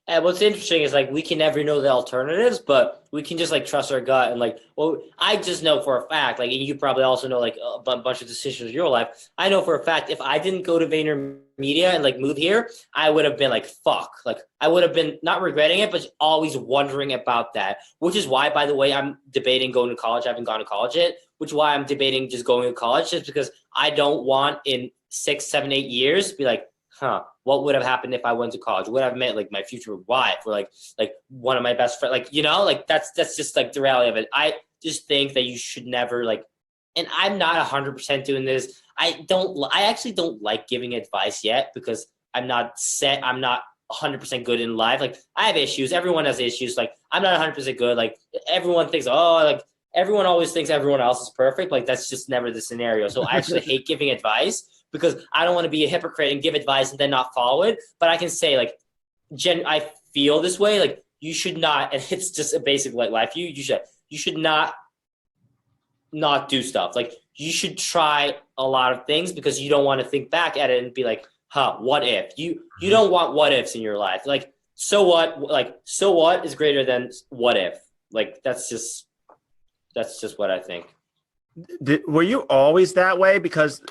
And what's interesting is like we can never know the alternatives, but we can just like trust our gut and like, well, I just know for a fact, like, and you probably also know like a bunch of decisions in your life. I know for a fact if I didn't go to VaynerMedia and like move here, I would have been like, fuck. Like I would have been not regretting it, but always wondering about that, which is why, by the way, I'm debating going to college. I haven't gone to college yet, which is why I'm debating just going to college, just because I don't want in 6, 7, 8 years to be like, what would have happened if I went to college? Would have met like my future wife or like one of my best friends, like, like that's just like the reality of it. I just think that you should never like, and I'm not 100% doing this. I actually don't like giving advice yet because I'm not 100% good in life. Like I have issues. Everyone has issues. Like I'm not 100% good. Like everyone thinks, everyone always thinks everyone else is perfect. Like that's just never the scenario. So I actually hate giving advice, because I don't want to be a hypocrite and give advice and then not follow it. But I can say like, I feel this way. Like you should not, and it's just a basic like life. You should not do stuff. Like you should try a lot of things because you don't want to think back at it and be like, what if? You don't want what ifs in your life. Like so what? Like so what is greater than what if? Like that's just what I think. Were you always that way? Because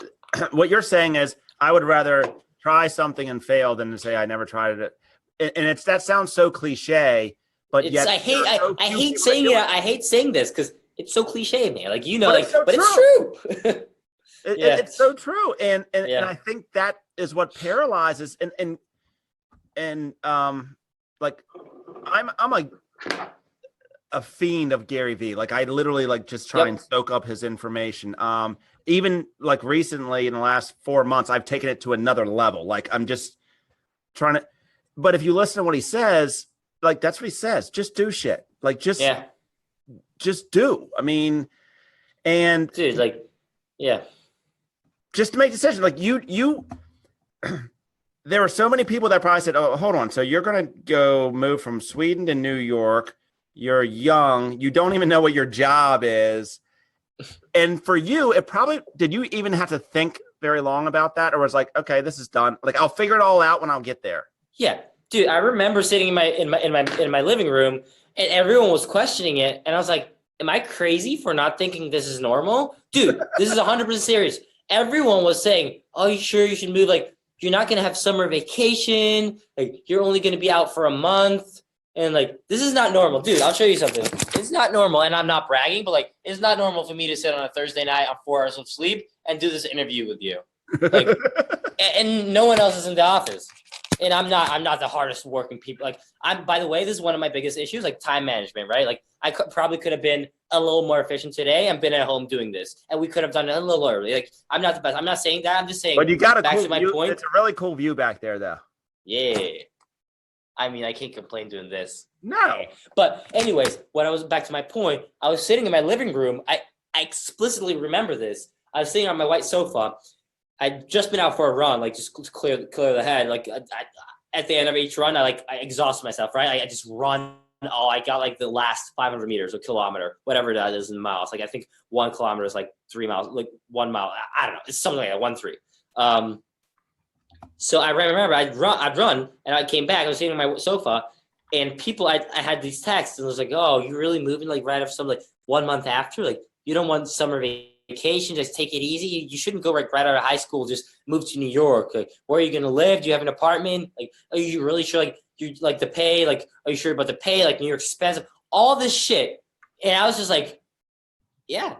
what you're saying is I would rather try something and fail than to say I never tried it. And that sounds so cliche, but yet I hate saying it. I hate saying this because it's so cliche, man. Like but it's true. It's so true, and I think that is what paralyzes. And like I'm a fiend of Gary Vee. Like I literally like just try and soak up his information. Even like recently in the last 4 months, I've taken it to another level. Like I'm just trying to, but if you listen to what he says, like that's what he says, just do shit. Like just do. I mean, and dude, like, just to make decisions. Like you, there were so many people that probably said, oh, hold on. So you're going to go move from Sweden to New York. You're young. You don't even know what your job is. And for you, it probably, did you even have to think very long about that? Or was like, okay, this is done. Like, I'll figure it all out when I'll get there. Yeah, dude, I remember sitting in my living room and everyone was questioning it. And I was like, am I crazy for not thinking this is normal? Dude, this is 100% serious. Everyone was saying, oh, you sure you should move? Like, you're not going to have summer vacation. Like, you're only going to be out for a month. And like, this is not normal. Dude, I'll show you something. It's not normal. And I'm not bragging, but like, it's not normal for me to sit on a Thursday night on 4 hours of sleep and do this interview with you. Like, and no one else is in the office. And I'm not the hardest working people. Like by the way, this is one of my biggest issues, like time management, right? Like I probably could have been a little more efficient today and been at home doing this. And we could have done it a little early. Like I'm not the best. I'm not saying that. I'm just saying, but you got back to my point. It's a really cool view back there though. Yeah. I mean, I can't complain doing this. No. But anyways, when I was back to my point, I was sitting in my living room. I explicitly remember this. I was sitting on my white sofa. I'd just been out for a run, like just to clear the head. Like at the end of each run, I exhaust myself, right? I just run. Oh, I got like the last 500 meters or kilometer, whatever that is in miles. Like I think 1 kilometer is like 3 miles, like 1 mile. I don't know. It's something like that, 1.3. So I remember I'd run and I came back. I was sitting on my sofa And people, I had these texts, and it was like, oh, you're really moving like right after something, like 1 month after, like you don't want summer vacation, just take it easy. You shouldn't go right out of high school, just move to New York. Like, where are you gonna live? Do you have an apartment? Like, are you really sure? Like, you like the pay? Like, are you sure about the pay? Like, New York's expensive. All this shit, and I was just like, yeah.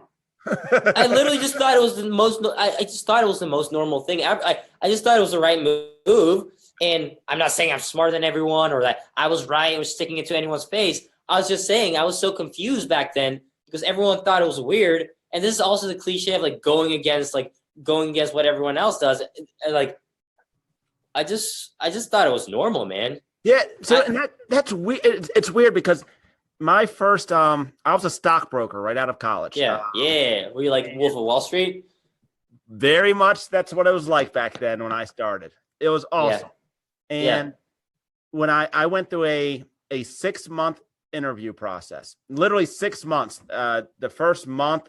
I literally just thought it was the most. I just thought it was the most normal thing. I just thought it was the right move. And I'm not saying I'm smarter than everyone or that I was right and was sticking it to anyone's face. I was just saying I was so confused back then because everyone thought it was weird. And this is also the cliche of like going against what everyone else does. And like, I just thought it was normal, man. Yeah. So that's weird. It's weird because my first, I was a stockbroker right out of college. Yeah. Were you like Wolf of Wall Street? Very much. That's what it was like back then when I started. It was awesome. And when I went through a 6-month interview process, literally 6 months, the first month,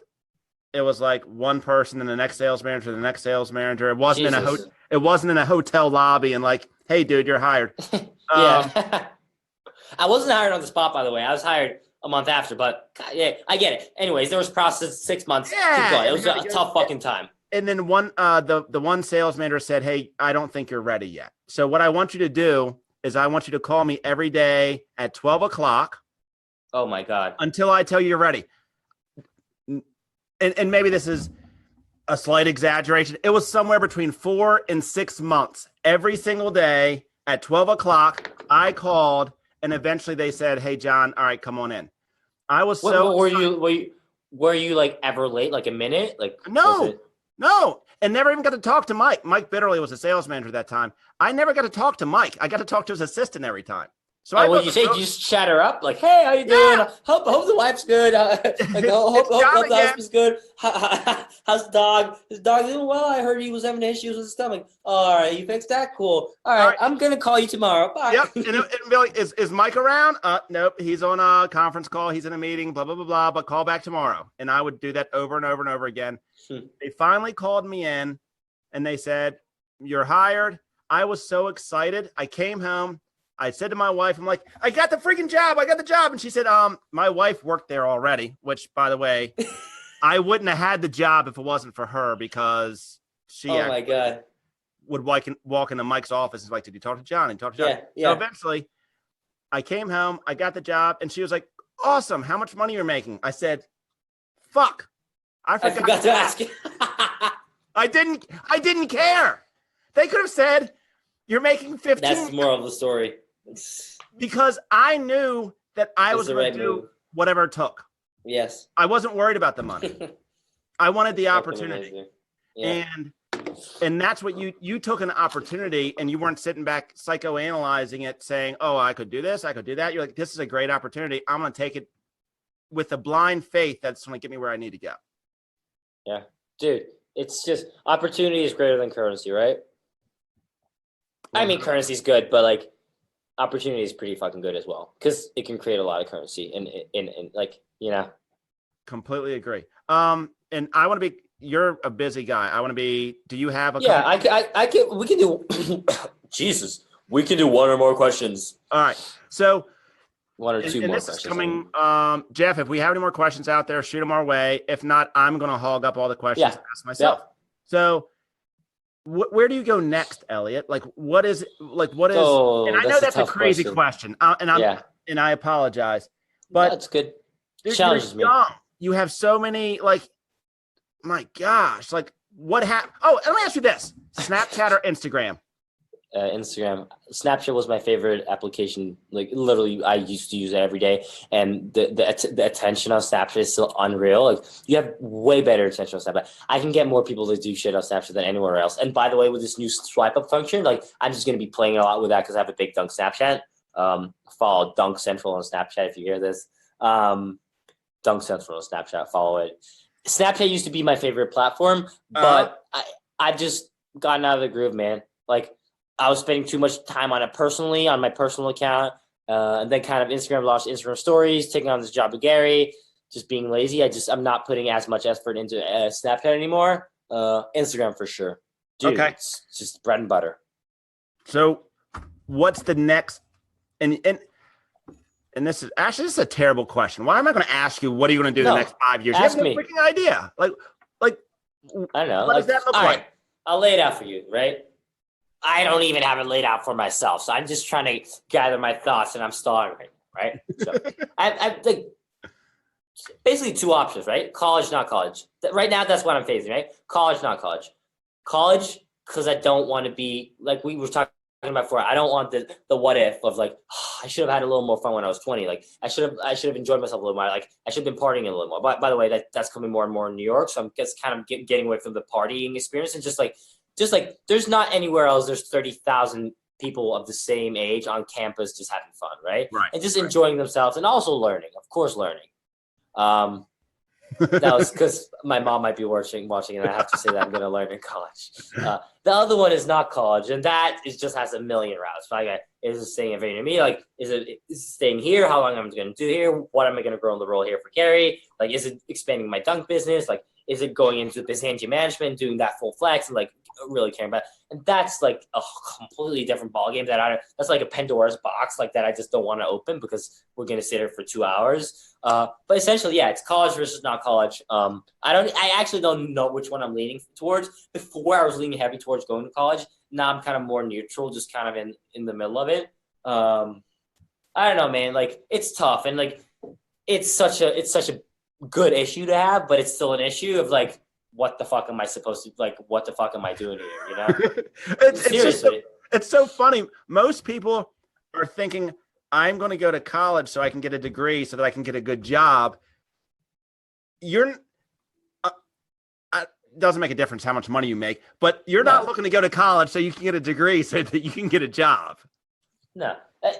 it was like one person and the next sales manager, It wasn't it wasn't in a hotel lobby and like, hey dude, you're hired. I wasn't hired on the spot, by the way. I was hired a month after, but yeah, I get it. Anyways, there was process 6 months. Keep going. It was a tough fucking time. And then the one sales manager said, hey, I don't think you're ready yet. So what I want you to do is I want you to call me every day at 12 o'clock. Oh my God. Until I tell you you're ready. And maybe this is a slight exaggeration. It was somewhere between 4 and 6 months. Every single day at 12 o'clock, I called and eventually they said, hey, John, all right, come on in. I was were you like ever late? Like a minute? Like No, and never even got to talk to Mike. Mike Bitterly was a sales manager at that time. I never got to talk to Mike. I got to talk to his assistant every time. So what you say? You just chat her up, like, "Hey, how you doing? Hope the wife's good. Hope the husband's good. How's the dog? His dog doing well. I heard he was having issues with his stomach. All right, you fixed that. Cool. All right. I'm gonna call you tomorrow. Bye." Yep. And be like, is Mike around? Nope. He's on a conference call. He's in a meeting. Blah blah blah blah. But call back tomorrow. And I would do that over and over and over again. They finally called me in, and they said, "You're hired." I was so excited. I came home. I said to my wife, I'm like, I got the freaking job. I got the job. And she said, my wife worked there already, which, by the way, I wouldn't have had the job if it wasn't for her because she my God. would walk into Mike's office and like, did you talk to John? And talk to John. Yeah. So eventually I came home, I got the job, and she was like, awesome. How much money you're making? I said, fuck. I forgot to ask you. I didn't care. They could have said, you're making 15. That's the moral of the story. Because I knew that I was going to do whatever it took. Yes. I wasn't worried about the money. I wanted the opportunity. Yeah. And that's what you took an opportunity and you weren't sitting back psychoanalyzing it saying, oh, I could do this, I could do that. You're like, this is a great opportunity. I'm going to take it with a blind faith that's going to get me where I need to go. Yeah. Dude, it's just opportunity is greater than currency, right? I mean, currency is good, but like opportunity is pretty fucking good as well because it can create a lot of currency in like, you know. Completely agree. And I want to be, you're a busy guy. I want to be, do you have a we can do Jesus. We can do one or more questions. All right. So one or two more this questions. Is coming, Jeff, if we have any more questions out there, shoot them our way. If not, I'm going to hog up all the questions to ask myself. Yeah. So where do you go next, Eliot? what is, and I know that's a crazy question. And I apologize, but that's good. Challenges me. You have so many, my gosh, what happened? Oh, and let me ask you this: Snapchat or Instagram? Instagram. Snapchat was my favorite application. Like literally, I used to use it every day, and the attention on Snapchat is still unreal. Like you have way better attention on Snapchat. I can get more people to do shit on Snapchat than anywhere else. And by the way, with this new swipe up function, I'm just gonna be playing a lot with that because I have a big Dunk Snapchat. Follow Dunk Central on Snapchat if you hear this. Dunk Central on Snapchat. Follow it. Snapchat used to be my favorite platform, but I've just gotten out of the groove, man. I was spending too much time on it personally, on my personal account, and then kind of Instagram launched Instagram stories, taking on this job with Gary, just being lazy. I'm not putting as much effort into Snapchat anymore. Instagram for sure. Dude, okay. It's just bread and butter. So what's the next, and and this is a terrible question. Why am I going to ask you what are you going to do the next 5 years? You have no freaking idea. Like I don't know. What does that look like? Right, I'll lay it out for you, right? I don't even have it laid out for myself, so I'm just trying to gather my thoughts, and I'm stalling right? So I like basically two options, right? College, not college. Right now, that's what I'm facing, right? College, not college. College, because I don't want to be like we were talking about before. I don't want the what if of like I should have had a little more fun when I was 20. Like I should have enjoyed myself a little more. Like I should have been partying a little more. By the way, that's coming more and more in New York, so I'm just kind of getting away from the partying experience and just like there's not anywhere else. There's 30,000 people of the same age on campus just having fun, right? And just enjoying themselves and also learning, of course, learning. That was because my mom might be watching, and I have to say that I'm going to learn in college. The other one is not college, and that just has a million routes. Like, is it staying at me? Like, is it staying here? How long am I going to do here? What am I going to grow in the role here for Gary? Like, is it expanding my dunk business? Like, is it going into business management, doing that full flex, and like really caring about? And that's like a completely different ballgame that's like a Pandora's box, like that I just don't want to open because we're going to sit here for 2 hours. But essentially, yeah, it's college versus not college. I actually don't know which one I'm leaning towards. Before I was leaning heavy towards going to college. Now I'm kind of more neutral, just kind of in the middle of it. I don't know, man. Like it's tough, and like it's such a good issue to have, but it's still an issue of like, what the fuck am I supposed to like? What the fuck am I doing here? You know, seriously, it's so funny. Most people are thinking, I'm going to go to college so I can get a degree so that I can get a good job. It doesn't make a difference how much money you make, but you're not looking to go to college so you can get a degree so that you can get a job. No,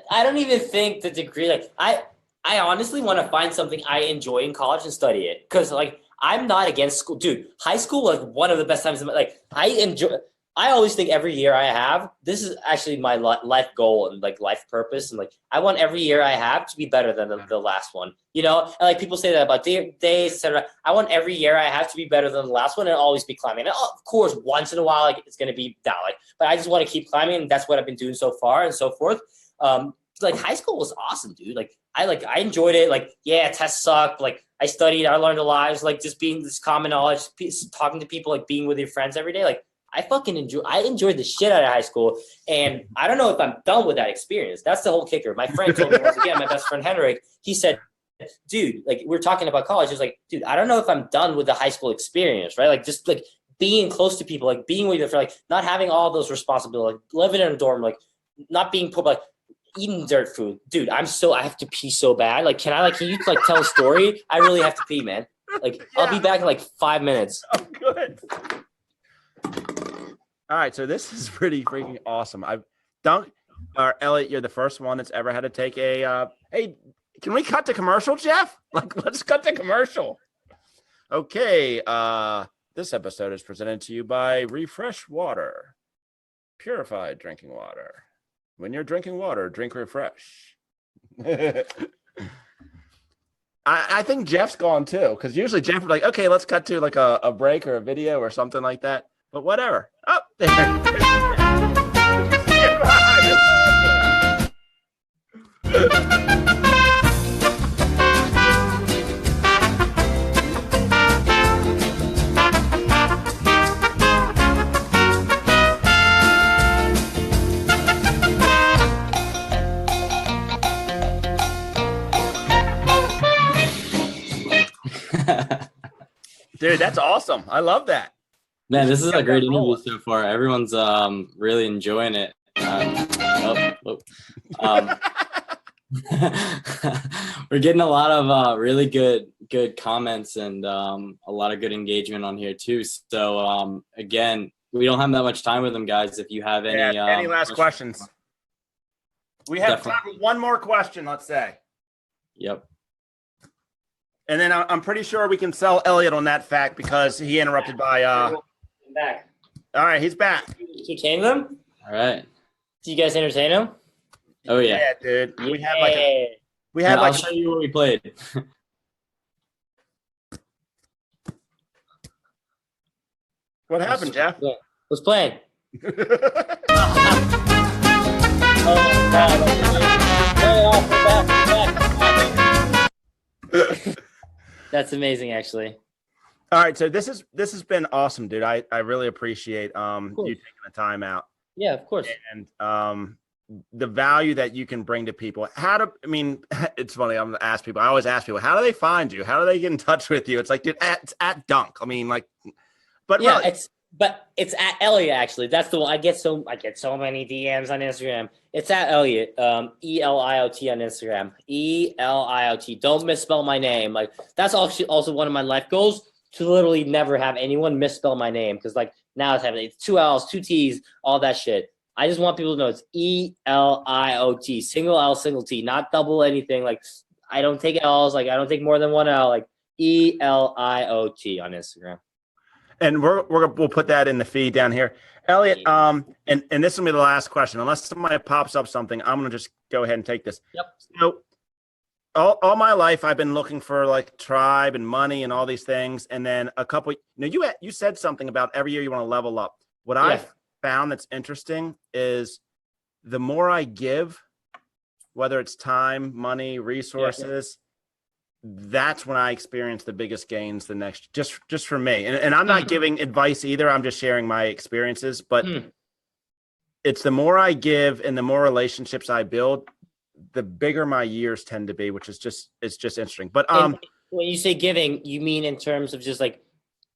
I don't even think the degree, like I honestly want to find something I enjoy in college and study it. Cause like, I'm not against school, dude. High school, like one of the best times. Like I always think every year I have, this is actually my life goal and like life purpose. And like, I want every year I have to be better than the last one, you know? And like people say that about days, etc. I want every year I have to be better than the last one and always be climbing. And of course, once in a while, like it's going to be down, like, but I just want to keep climbing. And that's what I've been doing so far and so forth. Like high school was awesome, dude. Like I enjoyed it. Like, yeah, tests sucked. Like I studied, I learned a lot. It's like just being this common knowledge, talking to people, like being with your friends every day. Like I enjoyed the shit out of high school. And I don't know if I'm done with that experience. That's the whole kicker. My friend told me once again, my best friend Henrik, he said, dude, like we're talking about college. He's like, dude, I don't know if I'm done with the high school experience, right? Like just like being close to people, like being with your friends, like not having all those responsibilities, like living in a dorm, like not being put like eating dirt food, dude. I have to pee so bad. Like, can you like tell a story? I really have to pee, man. Like, yeah. I'll be back in like 5 minutes. Oh, good. All right, so this is pretty freaking awesome. Elliot, you're the first one that's ever had to take a. Hey, can we cut to commercial, Jeff? Like, let's cut to commercial. Okay. This episode is presented to you by Refresh Water, purified drinking water. When you're drinking water, drink Refresh. I think Jeff's gone too, because usually Jeff would be like, okay, let's cut to like a break or a video or something like that. But whatever. Oh, there. Dude, that's awesome. I love that. Man, this is a great interview so far. Everyone's really enjoying it. We're getting a lot of really good comments and a lot of good engagement on here too. So again, we don't have that much time with them, guys. If you have any last questions. We have time for one more question, let's say. Yep. And then I'm pretty sure we can sell Eliot on that fact because he interrupted by. Back. All right, he's back. Entertain them. All right. Do you guys entertain them? Oh yeah, dude. Yeah. I'll show you what we played. What happened, Jeff? Who's playing? Oh my God! Hey, off, we're back. That's amazing, actually. All right, so this has been awesome, dude. I really appreciate you taking the time out. Yeah, of course. And the value that you can bring to people. It's funny. I'm gonna ask people. I always ask people, how do they find you? How do they get in touch with you? It's like, dude, it's at Dunk. I mean, like, but yeah, really, it's at Eliot, actually. That's the one. I get so many DMs on Instagram. It's at Eliot, Eliot on Instagram. Eliot. Don't misspell my name. Like, that's also one of my life goals, to literally never have anyone misspell my name, because like now it's happening. It's 2 L's, 2 T's, all that shit. I just want people to know it's Eliot, single L, single T, not double anything. Like, I don't take L's. Like, I don't take more than one L. Like, Eliot on Instagram. and we'll put that in the feed down here, Eliot. And this will be the last question, unless somebody pops up something. I'm gonna just go ahead and take this. Yep. So, all my life, I've been looking for like tribe and money and all these things, and then you said something about every year you want to level up. What I've found that's interesting is the more I give, whether it's time, money, resources, that's when I experience the biggest gains the next, just for me. And I'm not giving advice either. I'm just sharing my experiences, but it's the more I give and the more relationships I build, the bigger my years tend to be, which is it's just interesting. But when you say giving, you mean in terms of just like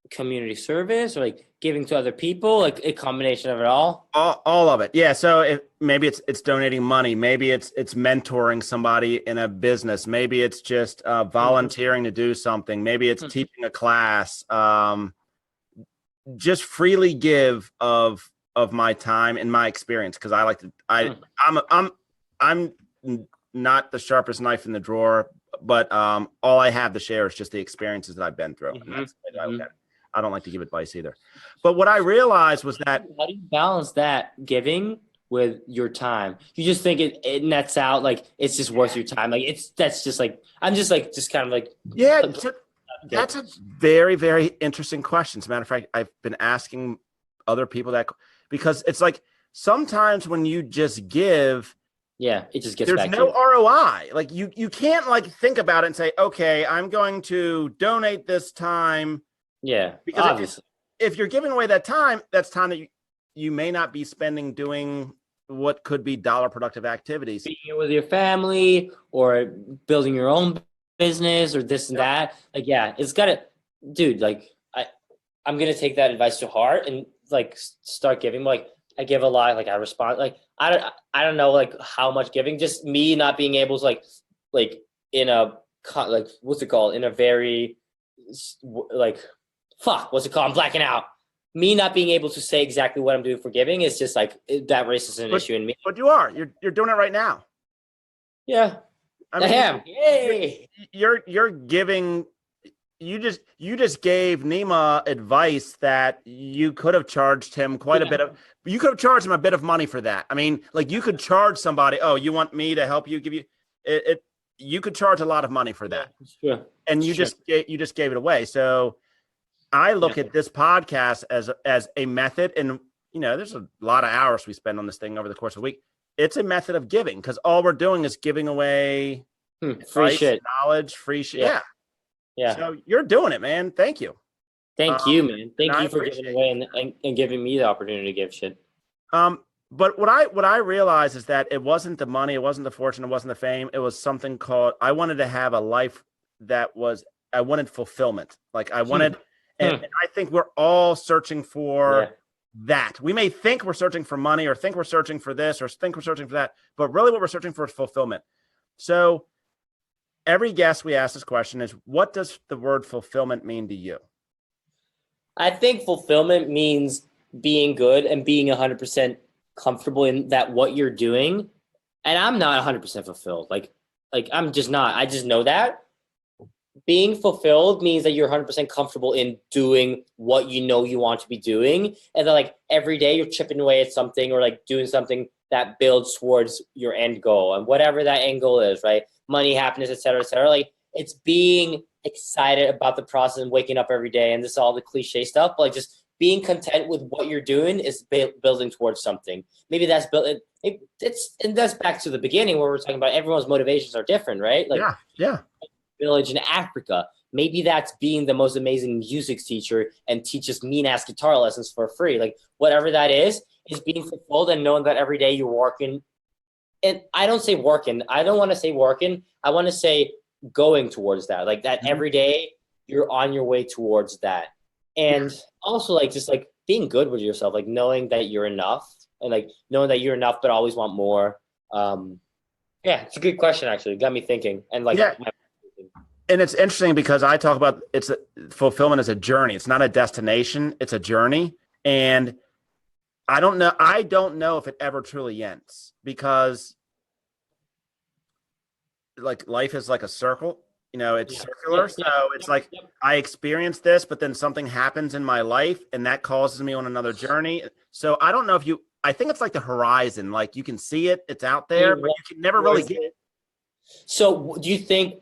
community service, or like giving to other people, like a combination of it all? All of it. Yeah. So maybe it's donating money, maybe it's mentoring somebody in a business, maybe it's just volunteering to do something, maybe it's teaching a class, just freely give of my time and my experience. Cause I like to, I'm not the sharpest knife in the drawer, but all I have to share is just the experiences that I've been through. And that's the way that I look at it. I don't like to give advice either. But what I realized was that, how do you balance that giving with your time? You just think it nets out, like it's just worth your time. Like that's just like, I'm just kind of like, yeah, that's a very, very interesting question. As a matter of fact, I've been asking other people that, because it's like sometimes when you just give, it just gets there's back no to you. ROI. Like you can't like think about it and say, okay, I'm going to donate this time. Yeah, because obviously, if you're giving away that time, that's time that you may not be spending doing what could be dollar productive activities. Being with your family or building your own business or this and that. Like, it's gotta, dude, like I'm going to take that advice to heart and like start giving. Like, I give a lot, like I respond, like, I don't know, like how much giving, just me not being able to like in a, like, what's it called? In a very like, what's it called? I'm blacking out. Me not being able to say exactly what I'm doing for giving is just like, that raises an issue in me. But you're doing it right now. Yeah, I am. Yay! You're giving. You just gave Nima advice that you could have charged him quite a bit of. You could have charged him a bit of money for that. I mean, like you could charge somebody. Oh, you want me to help you? Give you it. You could charge a lot of money for that. Sure. And you just gave it away. So I look at this podcast as a method, and there's a lot of hours we spend on this thing over the course of a week. It's a method of giving because all we're doing is giving away free shit, knowledge, free shit. Yeah. So you're doing it, man. Thank you. Thank you, man. Thank you for giving away and giving me the opportunity to give shit. But what I realized is that it wasn't the money, it wasn't the fortune, it wasn't the fame. It was something called, I wanted to have a life I wanted fulfillment. Like I wanted, and I think we're all searching for that. We may think we're searching for money or think we're searching for this or think we're searching for that, but really what we're searching for is fulfillment. So every guest we ask this question is, what does the word fulfillment mean to you? I think fulfillment means being good and being 100% comfortable in that what you're doing. And I'm not 100% fulfilled. Like I'm just not. I just know that. Being fulfilled means that you're 100% comfortable in doing what you know you want to be doing. And then like every day you're chipping away at something or like doing something that builds towards your end goal and whatever that end goal is, right? Money, happiness, et cetera, et cetera. Like it's being excited about the process and waking up every day. And this is all the cliche stuff, but like just being content with what you're doing is building towards something. Maybe that's built. And that's back to the beginning where we're talking about everyone's motivations are different, right? Like, yeah. village in Africa. Maybe that's being the most amazing music teacher and teach us mean-ass guitar lessons for free. Like, whatever that is being fulfilled and knowing that every day you're working. And I don't say working. I don't want to say working. I want to say going towards that. Like, that every day you're on your way towards that. And also, like, just, like, being good with yourself, like, knowing that you're enough and, like, knowing that you're enough but always want more. Yeah, it's a good question, actually. It got me thinking. And, like, and it's interesting because I talk about fulfillment as a journey. It's not a destination. It's a journey. And I don't know if it ever truly ends, because like life is like a circle, it's circular. So it's like I experienced this, but then something happens in my life and that causes me on another journey. So I don't know I think it's like the horizon. Like, you can see it, it's out there, but you can never really get it. So do you think,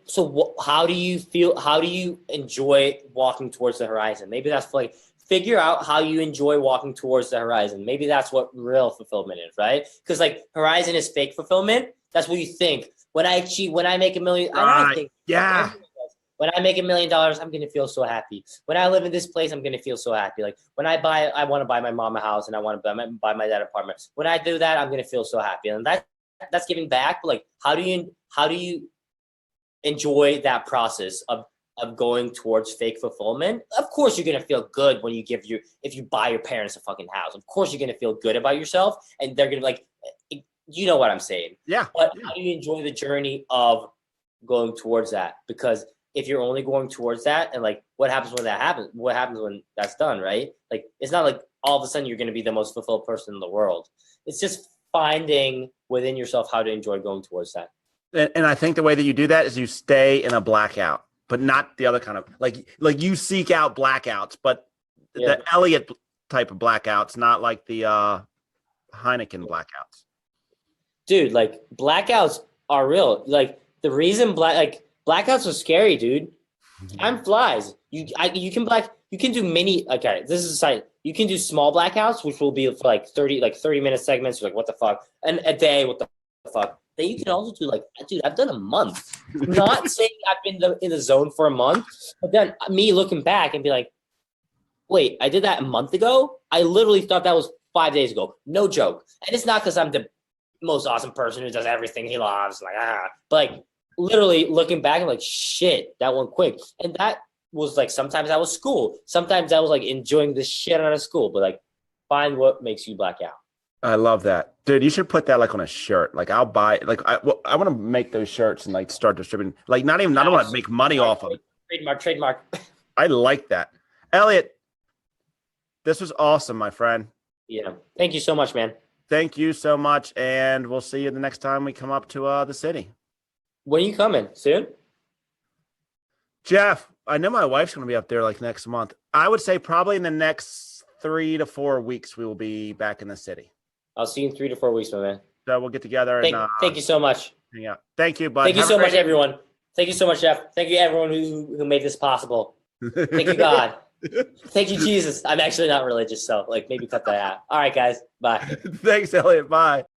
how do you feel, how do you enjoy walking towards the horizon? Maybe that's like, figure out how you enjoy walking towards the horizon. Maybe that's what real fulfillment is, right? Because, like, horizon is fake fulfillment. That's what you think. When I make $1 million, I think, when I make $1 million, I'm going to feel so happy. When I live in this place, I'm going to feel so happy. Like, when I want to buy my mom a house and I want to buy my dad an apartment. When I do that, I'm going to feel so happy. And that's giving back. But, like, how do you enjoy that process of going towards fake fulfillment? Of course, you're going to feel good when if you buy your parents a fucking house. Of course, you're going to feel good about yourself, and they're going to, like, you know what I'm saying. Yeah. But how do you enjoy the journey of going towards that? Because if you're only going towards that, and, like, what happens when that happens? What happens when that's done, right? Like, it's not like all of a sudden you're going to be the most fulfilled person in the world. It's just finding within yourself how to enjoy going towards that. And I think the way that you do that is you stay in a blackout, but not the other kind of, like you seek out blackouts, but the Eliot type of blackouts, not like the Heineken blackouts. Dude, like, blackouts are real. Like, the reason blackouts are scary, dude. Time flies. You can do mini. Okay, this is a side. You can do small blackouts, which will be for like 30-minute segments. You're like, what the fuck? And a day, what the fuck? Then you can also do, like, dude, I've done a month. Not saying I've been in the zone for a month, but then me looking back and be like, wait, I did that a month ago? I literally thought that was 5 days ago. No joke. And it's not because I'm the most awesome person who does everything he loves. But, like, literally looking back, I'm like, shit, that went quick. And that was, like, sometimes that was school. Sometimes I was, like, enjoying the shit out of school. But, like, find what makes you black out. I love that, dude. You should put that, like, on a shirt. Like, I'll buy. Like, I want to make those shirts and, like, start distributing. Like, I don't want to make money off of it. Trademark. I like that, Eliot. This was awesome, my friend. Yeah. Thank you so much, man. Thank you so much, and we'll see you the next time we come up to the city. When are you coming? Soon? Jeff, I know my wife's going to be up there, like, next month. I would say probably in the next 3 to 4 weeks we will be back in the city. I'll see you in 3 to 4 weeks, my man. So we'll get together. Thank you so much. Yeah. Thank you, bud. Thank you so much, everyone. Thank you so much, Jeff. Thank you, everyone who made this possible. Thank you, God. Thank you, Jesus. I'm actually not religious, so, like, maybe cut that out. All right, guys. Bye. Thanks, Eliot. Bye.